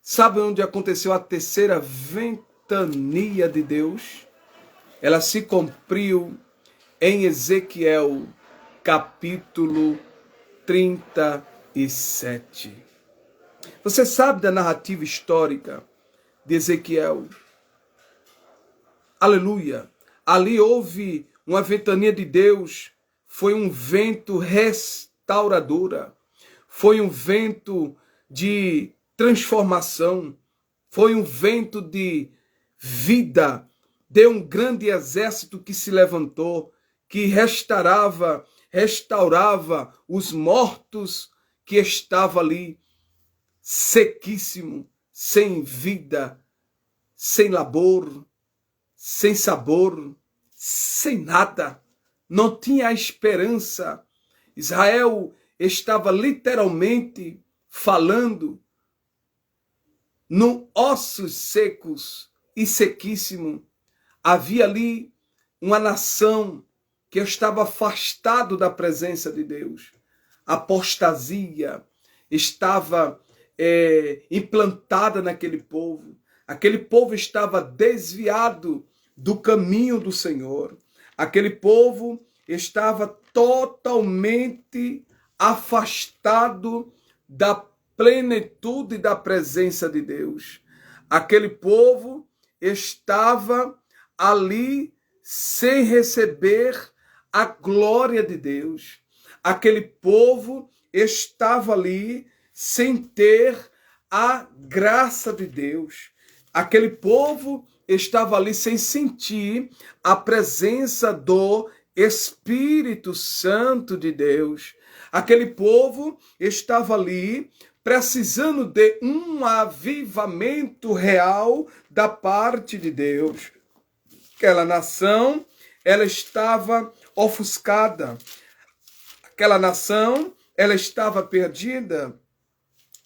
Sabe onde aconteceu a terceira ventania de Deus? Ela se cumpriu em Ezequiel, capítulo 37. Você sabe da narrativa histórica de Ezequiel? Aleluia! Ali houve uma ventania de Deus, foi um vento restauradora, foi um vento de transformação, foi um vento de vida. Deu um grande exército que se levantou, que restaurava os mortos que estavam ali, sequíssimo, sem vida, sem labor, sem sabor, sem nada. Não tinha esperança. Israel estava literalmente falando no ossos secos e sequíssimo. Havia ali uma nação que estava afastado da presença de Deus. A apostasia estava implantada naquele povo. Aquele povo estava desviado do caminho do Senhor. Aquele povo estava totalmente afastado da plenitude da presença de Deus. Aquele povo estava ali sem receber a glória de Deus. Aquele povo estava ali sem ter a graça de Deus. Aquele povo estava ali sem sentir a presença do Espírito Santo de Deus. Aquele povo estava ali precisando de um avivamento real da parte de Deus. Aquela nação, ela estava ofuscada. Aquela nação, ela estava perdida.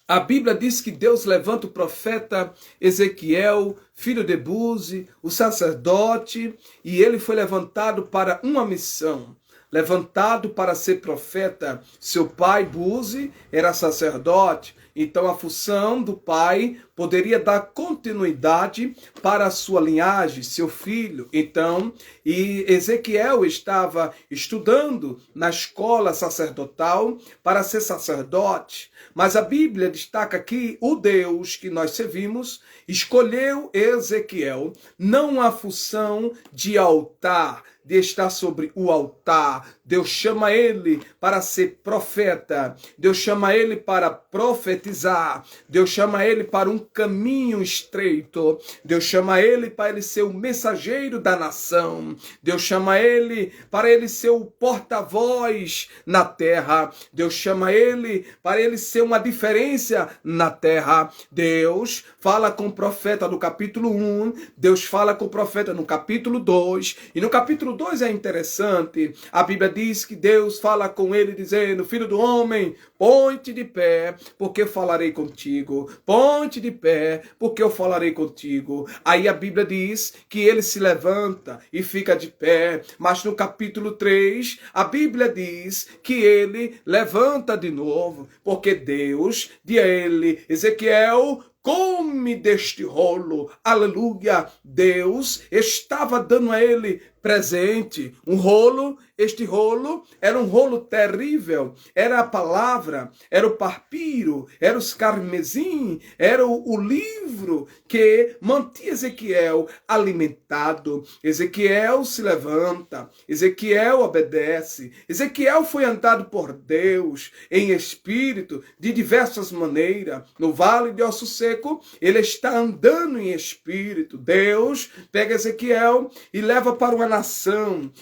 A Bíblia diz que Deus levanta o profeta Ezequiel, filho de Buzi, o sacerdote, e ele foi levantado para uma missão. Levantado para ser profeta. Seu pai, Buzi, era sacerdote. Então a função do pai poderia dar continuidade para a sua linhagem, seu filho. Então, e Ezequiel estava estudando na escola sacerdotal para ser sacerdote. Mas a Bíblia destaca que o Deus que nós servimos escolheu Ezequiel, não a função de altar, de estar sobre o altar. Deus chama ele para ser profeta. Deus chama ele para profetizar. Deus chama ele para um caminho estreito. Deus chama ele para ele ser o mensageiro da nação. Deus chama ele para ele ser o porta-voz na terra. Deus chama ele para ele ser uma diferença na terra. Deus fala com o profeta no capítulo 1. Deus fala com o profeta no capítulo 2. E no capítulo 2 é interessante. A Bíblia diz que Deus fala com ele dizendo: filho do homem, põe-te de pé, porque eu falarei contigo. Põe-te de pé, porque eu falarei contigo. Aí a Bíblia diz que ele se levanta e fica de pé. Mas no capítulo 3, a Bíblia diz que ele levanta de novo, porque Deus diz a ele: Ezequiel, come deste rolo. Aleluia. Deus estava dando a ele presente um rolo. Este rolo era um rolo terrível. Era a palavra, era o papiro, era os carmesim, era o livro que mantinha Ezequiel alimentado. Ezequiel se levanta, Ezequiel obedece. Ezequiel foi andado por Deus em espírito de diversas maneiras. No vale de Osso Seco, ele está andando em espírito. Deus pega Ezequiel e leva para uma nação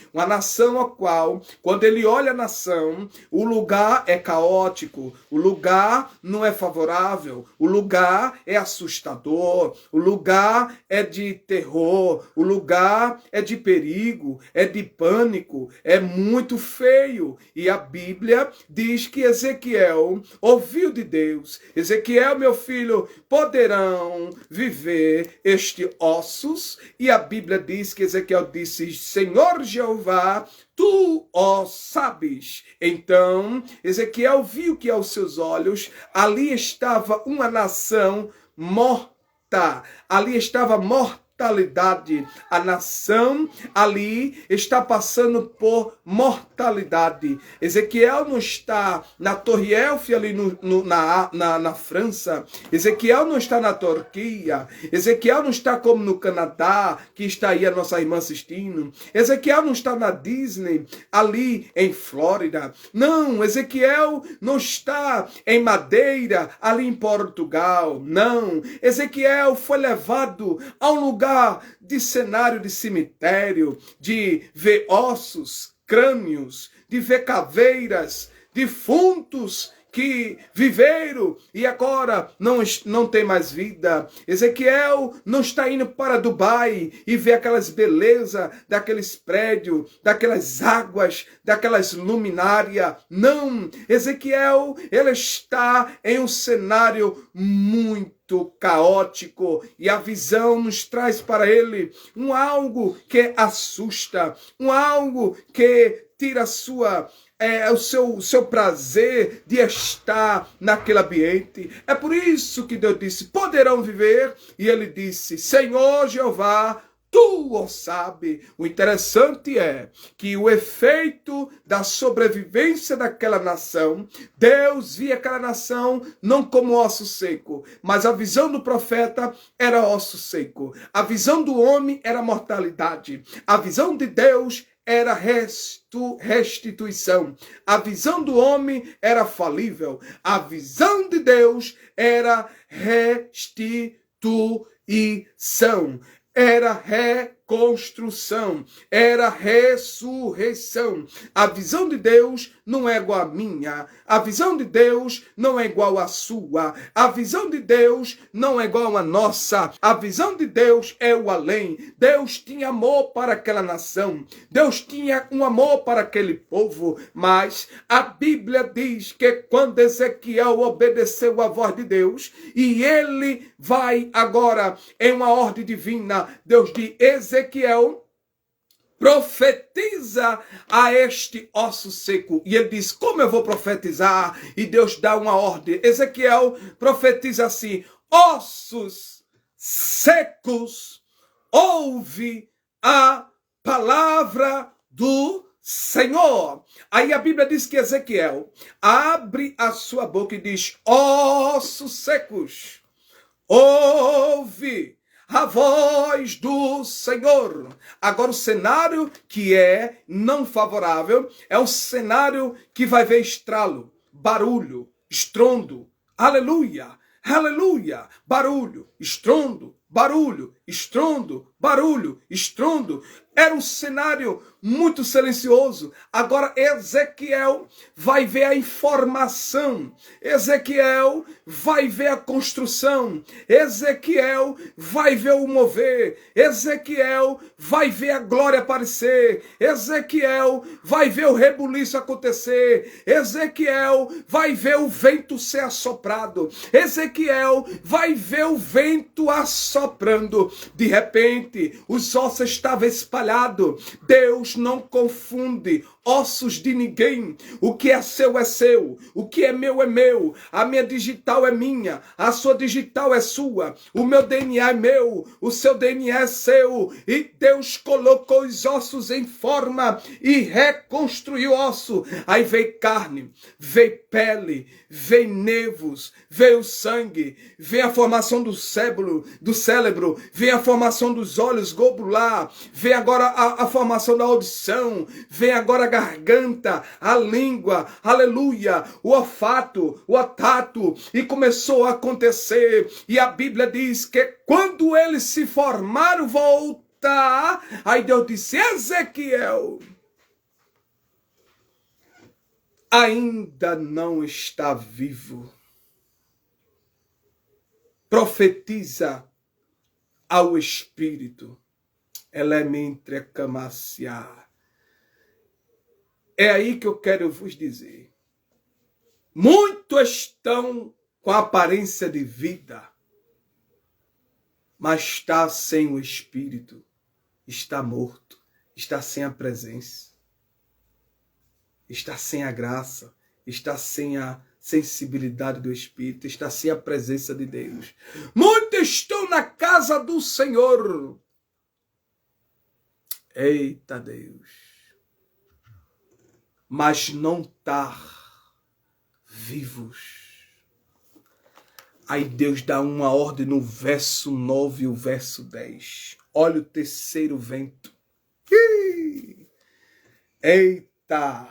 a qual, quando ele olha a nação, o lugar é caótico, o lugar não é favorável, o lugar é assustador, o lugar é de terror, o lugar é de perigo, é de pânico, é muito feio. E a Bíblia diz que Ezequiel ouviu de Deus: Ezequiel, meu filho, poderão viver estes ossos? E a Bíblia diz que Ezequiel disse: Senhor Jeová, tu, ó, sabes. Então, Ezequiel viu que aos seus olhos ali estava uma nação morta. Ali estava mortalidade. A nação ali está passando por mortalidade. Ezequiel não está na Torre Eiffel ali na França. Ezequiel não está na Turquia. Ezequiel não está como no Canadá, que está aí a nossa irmã assistindo. Ezequiel não está na Disney, ali em Flórida. Não, Ezequiel não está em Madeira, ali em Portugal. Não, Ezequiel foi levado a um lugar de cenário de cemitério, de ver ossos, crânios, de ver caveiras, defuntos que viveram e agora não tem mais vida. Ezequiel não está indo para Dubai e ver aquelas belezas daqueles prédios, daquelas águas, daquelas luminárias. Não, Ezequiel, ele está em um cenário muito caótico, e a visão nos traz para ele um algo que assusta, um algo que tira o seu prazer de estar naquele ambiente. É por isso que Deus disse: poderão viver. E ele disse: Senhor Jeová, Tu o sabe. O interessante é que o efeito da sobrevivência daquela nação, Deus via aquela nação não como osso seco, mas a visão do profeta era osso seco. A visão do homem era mortalidade. A visão de Deus era restituição. A visão do homem era falível. A visão de Deus era restituição. Era reconstrução, era ressurreição. A visão de Deus não é igual à minha. A visão de Deus não é igual à sua. A visão de Deus não é igual à nossa. A visão de Deus é o além. Deus tinha amor para aquela nação. Deus tinha um amor para aquele povo. Mas a Bíblia diz que quando Ezequiel obedeceu à voz de Deus, e ele vai agora em uma ordem divina, Deus diz: Ezequiel, profetiza a este osso seco. E ele diz: como eu vou profetizar? E Deus dá uma ordem. Ezequiel profetiza assim: ossos secos, ouve a palavra do Senhor. Aí a Bíblia diz que Ezequiel abre a sua boca e diz: ossos secos, ouve a voz do Senhor. Agora o cenário que é não favorável é o cenário que vai ver estralo, barulho, estrondo. Aleluia, aleluia, barulho, estrondo, barulho, estrondo, barulho, estrondo. Era um cenário muito silencioso. Agora Ezequiel vai ver a informação. Ezequiel vai ver a construção. Ezequiel vai ver o mover. Ezequiel vai ver a glória aparecer. Ezequiel vai ver o rebuliço acontecer. Ezequiel vai ver o vento ser assoprado. Ezequiel vai ver o vento assoprando. De repente, os ossos estavam espalhados. Deus não confunde ossos de ninguém. O que é seu é seu. O que é meu. A minha digital é minha. A sua digital é sua. O meu DNA é meu. O seu DNA é seu. E Deus colocou os ossos em forma e reconstruiu o osso. Aí veio carne, veio pele, veio nervos, veio sangue, veio a formação do cérebro, veio a formação dos olhos globular, veio agora a formação da audição, veio agora a garganta, a língua, aleluia, o olfato, o tato, e começou a acontecer. E a Bíblia diz que quando eles se formaram, voltar, aí Deus disse: Ezequiel ainda não está vivo. Profetiza ao Espírito. Elementre camaciar. É aí que eu quero vos dizer. Muitos estão com a aparência de vida, mas está sem o Espírito, está morto, está sem a presença, está sem a graça, está sem a sensibilidade do Espírito, está sem a presença de Deus. Muitos estão na casa do Senhor. Eita Deus. Mas não está vivos. Aí Deus dá uma ordem no verso 9 e o verso 10. Olha o terceiro vento. Eita!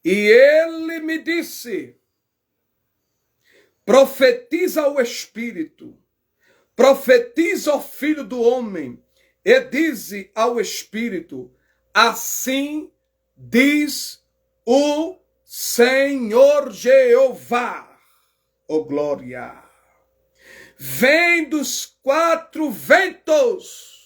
E ele me disse: profetiza o Espírito, profetiza o Filho do Homem, e dize ao Espírito: assim diz o Senhor Jeová, oh glória, vem dos quatro ventos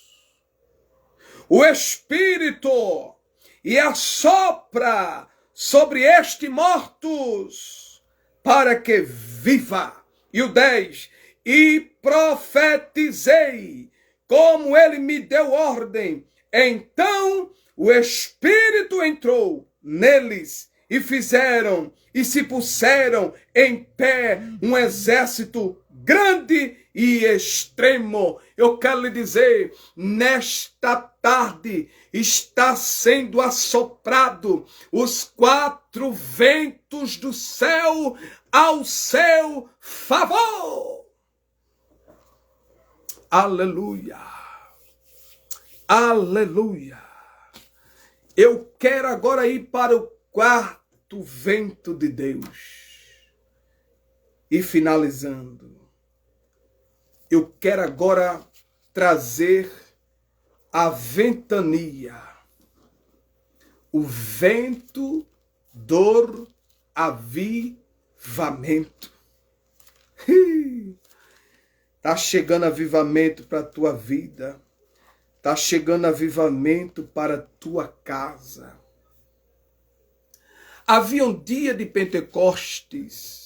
o Espírito e assopra sobre este mortos para que viva. E o 10, e profetizei como ele me deu ordem. Então o Espírito entrou neles e fizeram e se puseram em pé um exército grande e extremo. Eu quero lhe dizer, nesta tarde está sendo assoprado os 4 ventos do céu ao seu favor. Aleluia. Aleluia. Eu quero agora ir para o 4º vento de Deus. E finalizando, eu quero agora trazer a ventania, o vento do avivamento. Está chegando avivamento para a tua vida, está chegando avivamento para a tua casa. Havia um dia de Pentecostes.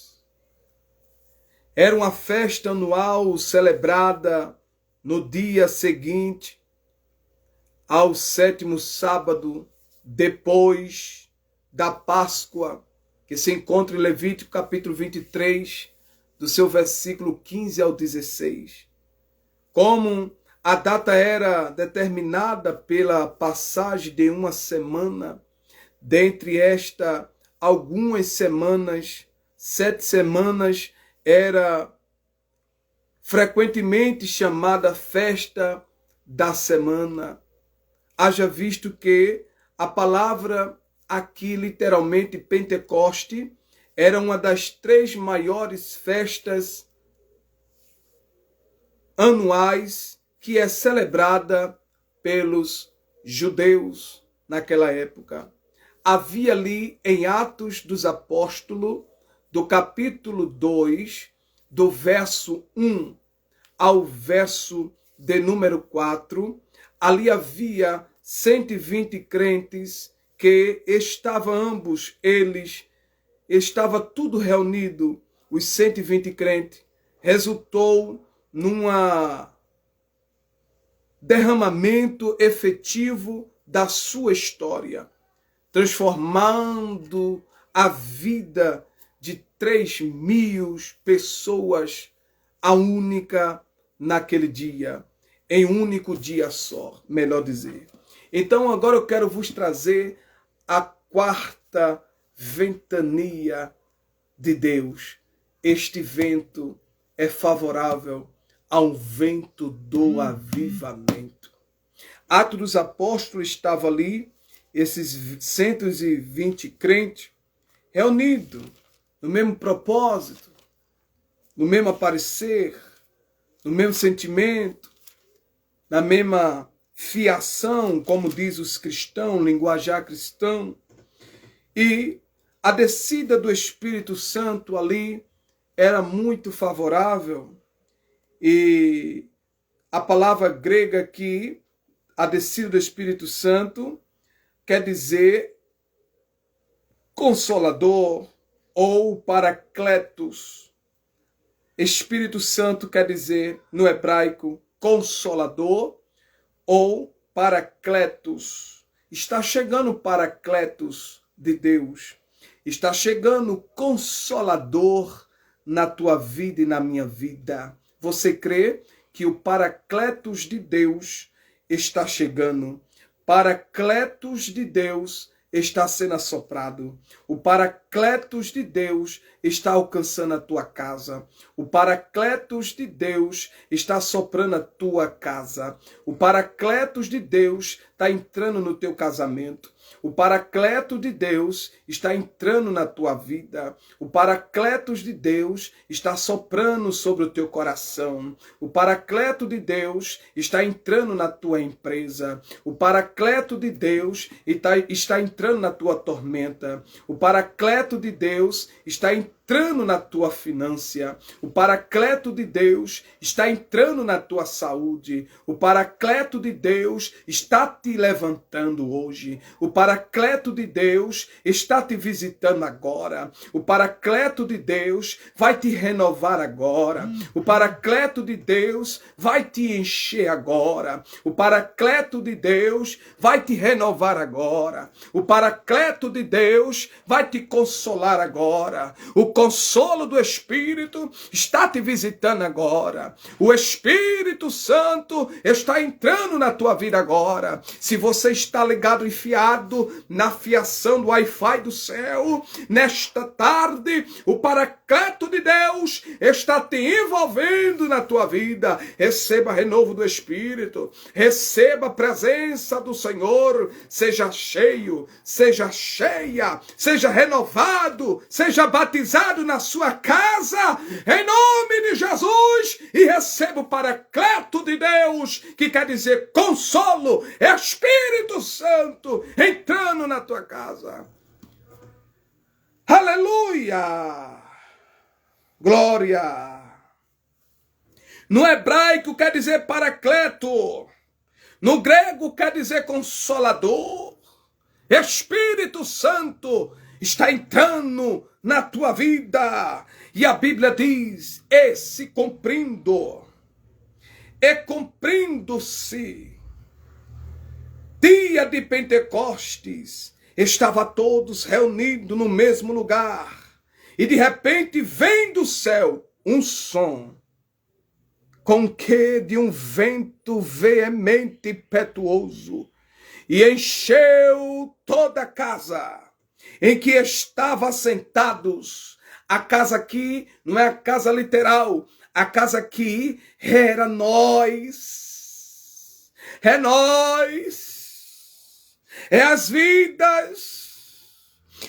Era uma festa anual celebrada no dia seguinte ao 7º sábado depois da Páscoa, que se encontra em Levítico capítulo 23, do seu versículo 15 ao 16. Como a data era determinada pela passagem de uma semana, dentre esta algumas semanas, 7 semanas, era frequentemente chamada festa da semana. Haja visto que a palavra aqui, literalmente, Pentecoste, era uma das 3 maiores festas anuais que é celebrada pelos judeus naquela época. Havia ali em Atos dos Apóstolos, do capítulo 2, do verso 1 ao verso de número 4, ali havia 120 crentes que estavam ambos eles, estava tudo reunido, os 120 crentes, resultou num derramamento efetivo da sua história, transformando a vida de 3.000 pessoas, a única naquele dia, em um único dia só, melhor dizer. Então agora eu quero vos trazer a 4ª ventania de Deus. Este vento é favorável ao vento do avivamento. Atos dos Apóstolos estava ali, esses 120 crentes, reunidos, no mesmo propósito, no mesmo aparecer, no mesmo sentimento, na mesma fiação, como diz os cristãos, linguajar cristão. E a descida do Espírito Santo ali era muito favorável. E a palavra grega aqui, a descida do Espírito Santo, quer dizer consolador, ou paracletos. Espírito Santo quer dizer, no hebraico, consolador ou paracletos. Está chegando o paracletos de Deus. Está chegando o consolador na tua vida e na minha vida. Você crê que o paracletos de Deus está chegando? Paracletos de Deus está sendo assoprado. O paracletos de Deus está alcançando a tua casa. O paracletos de Deus está soprando a tua casa. O paracletos de Deus está entrando no teu casamento. O paracleto de Deus está entrando na tua vida. O paracletos de Deus está soprando sobre o teu coração. O paracleto de Deus está entrando na tua empresa. O paracleto de Deus está entrando na tua tormenta. O paracleto de Deus está entrando na tua finança. O paracleto de Deus está entrando na tua saúde. O paracleto de Deus está te levantando hoje. O paracleto de Deus está te visitando agora. O paracleto de Deus vai te renovar agora. O paracleto de Deus vai te encher agora. O paracleto de Deus vai te renovar agora. O paracleto de Deus vai te consolar agora. O consolo do Espírito está te visitando agora. O Espírito Santo está entrando na tua vida agora. Se você está ligado, enfiado na fiação do Wi-Fi do céu, nesta tarde, o Paracleto de Deus está te envolvendo na tua vida. Receba renovo do Espírito. Receba a presença do Senhor. Seja cheio, seja cheia, seja renovado, seja batizado na sua casa, em nome de Jesus, e receba o Paracleto de Deus, que quer dizer consolo, Espírito Santo, entrando na tua casa. Aleluia! Glória! No hebraico quer dizer Paracleto, no grego quer dizer consolador. Espírito Santo está entrando na tua vida. E a Bíblia diz, e cumprindo-se, dia de Pentecostes, estava todos reunidos no mesmo lugar. E de repente vem do céu um som, com que de um vento veemente e impetuoso, e encheu toda a casa em que estavam sentados. A casa aqui não é a casa literal, a casa aqui era nós. É nós. É as vidas.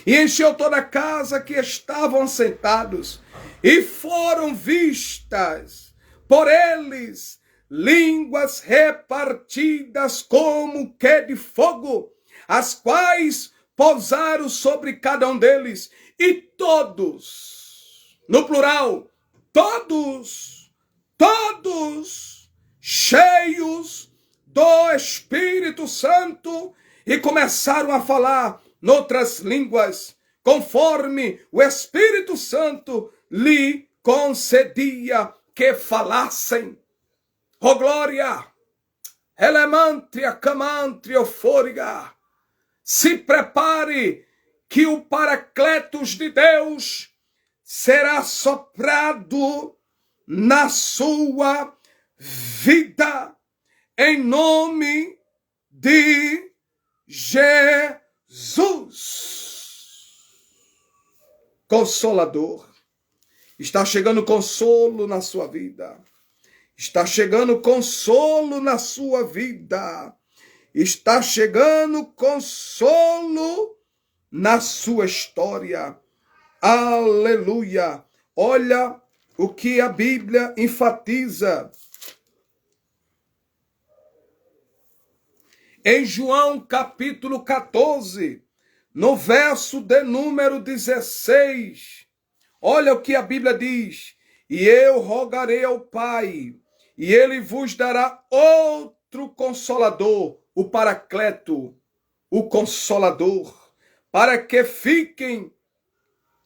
E encheu toda a casa que estavam sentados. E foram vistas por eles línguas repartidas como que de fogo, as quais pousaram sobre cada um deles, e todos, no plural, todos, cheios do Espírito Santo, e começaram a falar noutras línguas, conforme o Espírito Santo lhe concedia que falassem. Oh glória! Elemantria, camantria, eufóriga. Se prepare que o Paracletos de Deus será soprado na sua vida, em nome de Jesus. Consolador. Está chegando consolo na sua vida. Está chegando consolo na sua vida. Está chegando consolo na sua história. Aleluia. Olha o que a Bíblia enfatiza. Em João capítulo 14, no verso de número 16, olha o que a Bíblia diz. E eu rogarei ao Pai, e ele vos dará outro Consolador, o Paracleto, o Consolador, para que fiquem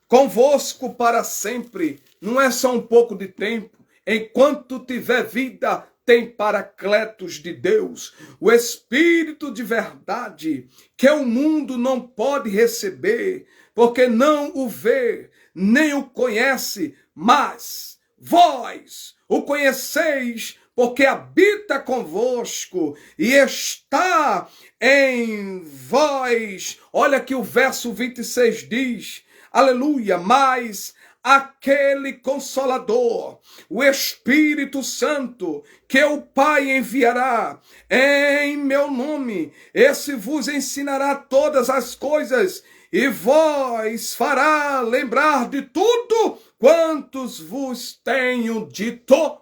convosco para sempre. Não é só um pouco de tempo. Enquanto tiver vida, tem Paracletos de Deus, o Espírito de verdade, que o mundo não pode receber, porque não o vê, nem o conhece, mas vós o conheceis, porque habita convosco e está em vós. Olha que o verso 26 diz, aleluia, mas aquele Consolador, o Espírito Santo, que o Pai enviará em meu nome, esse vos ensinará todas as coisas e vós fará lembrar de tudo quantos vos tenho dito.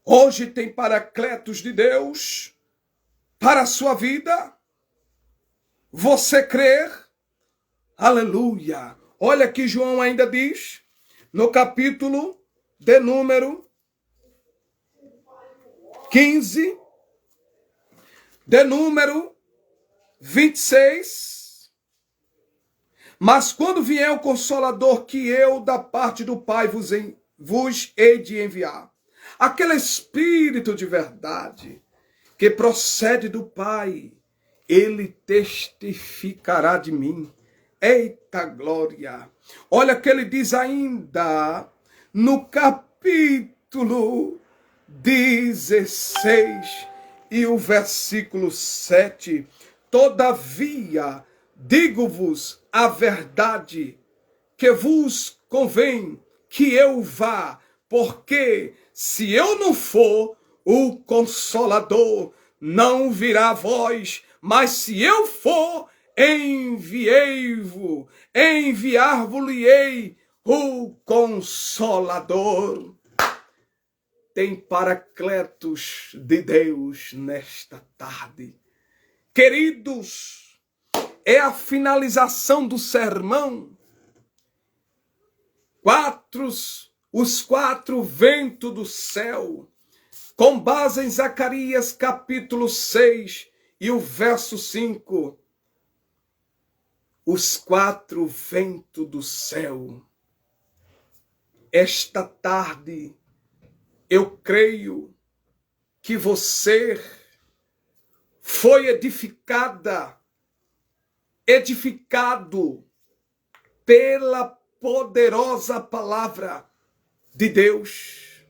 Hoje tem Paracletos de Deus para a sua vida. Você crer? Aleluia. Olha que João ainda diz, no capítulo de número 15, de número 26. Mas quando vier o Consolador que eu, da parte do Pai, vos hei de enviar, aquele Espírito de verdade que procede do Pai, ele testificará de mim. Eita glória! Olha que ele diz ainda no capítulo 16 e o versículo 7. Todavia, digo-vos a verdade, que vos convém que eu vá, porque se eu não for, o Consolador não virá a vós, mas se eu for, enviar-vos-ei o Consolador. Tem paracletos de Deus nesta tarde. Queridos, é a finalização do sermão. Os quatro ventos do céu, com base em Zacarias capítulo 6 e o verso 5. Os quatro ventos do céu. Esta tarde, eu creio que você foi edificado pela poderosa palavra de Deus.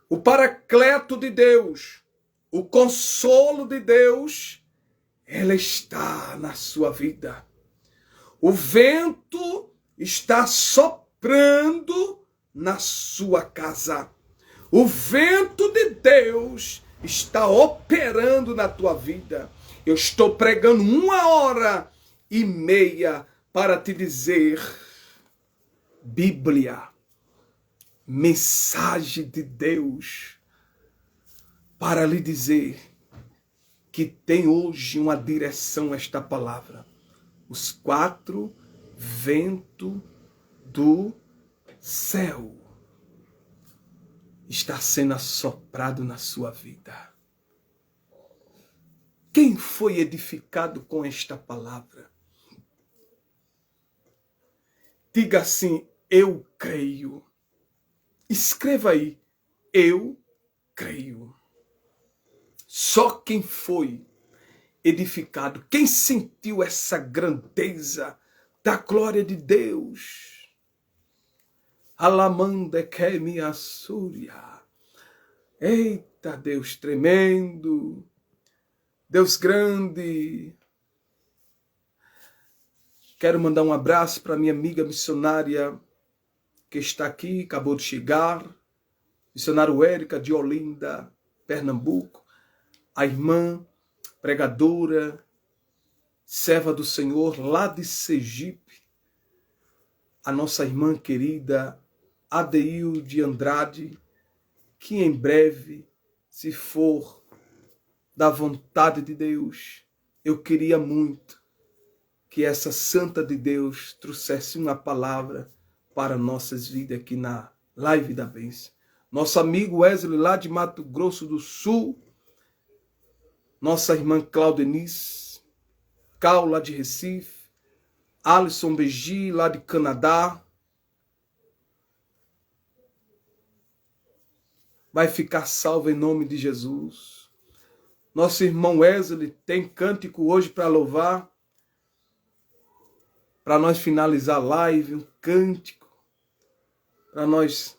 O paracleto de Deus, o consolo de Deus, ela está na sua vida. O vento está soprando na sua casa. O vento de Deus está operando na tua vida. Eu estou pregando 1h30 para te dizer, Bíblia, mensagem de Deus, para lhe dizer que tem hoje uma direção esta palavra. Os quatro ventos do céu está sendo assoprado na sua vida. Quem foi edificado com esta palavra? Diga assim, eu creio. Escreva aí, eu creio. Só quem foi edificado, quem sentiu essa grandeza da glória de Deus. Alamanda que me assúria. Eita, Deus tremendo. Deus grande. Quero mandar um abraço para minha amiga missionária que está aqui, acabou de chegar. Missionário Érica de Olinda, Pernambuco. A irmã pregadora, serva do Senhor lá de Sergipe. A nossa irmã querida Adeilde Andrade, que em breve, se for da vontade de Deus, eu queria muito que essa santa de Deus trouxesse uma palavra para nossas vidas aqui na Live da Bênção. Nosso amigo Wesley lá de Mato Grosso do Sul, nossa irmã Claudenice, Cal lá de Recife, Alisson Begi lá de Canadá, vai ficar salvo em nome de Jesus. Nosso irmão Wesley tem cântico hoje para louvar, para nós finalizar a live, um cântico, para nós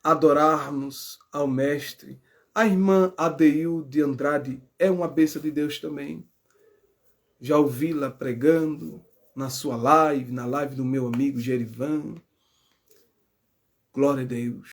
adorarmos ao Mestre. A irmã Adeilde Andrade é uma bênção de Deus também. Já ouvi-la pregando na sua live, na live do meu amigo Gerivan. Glória a Deus.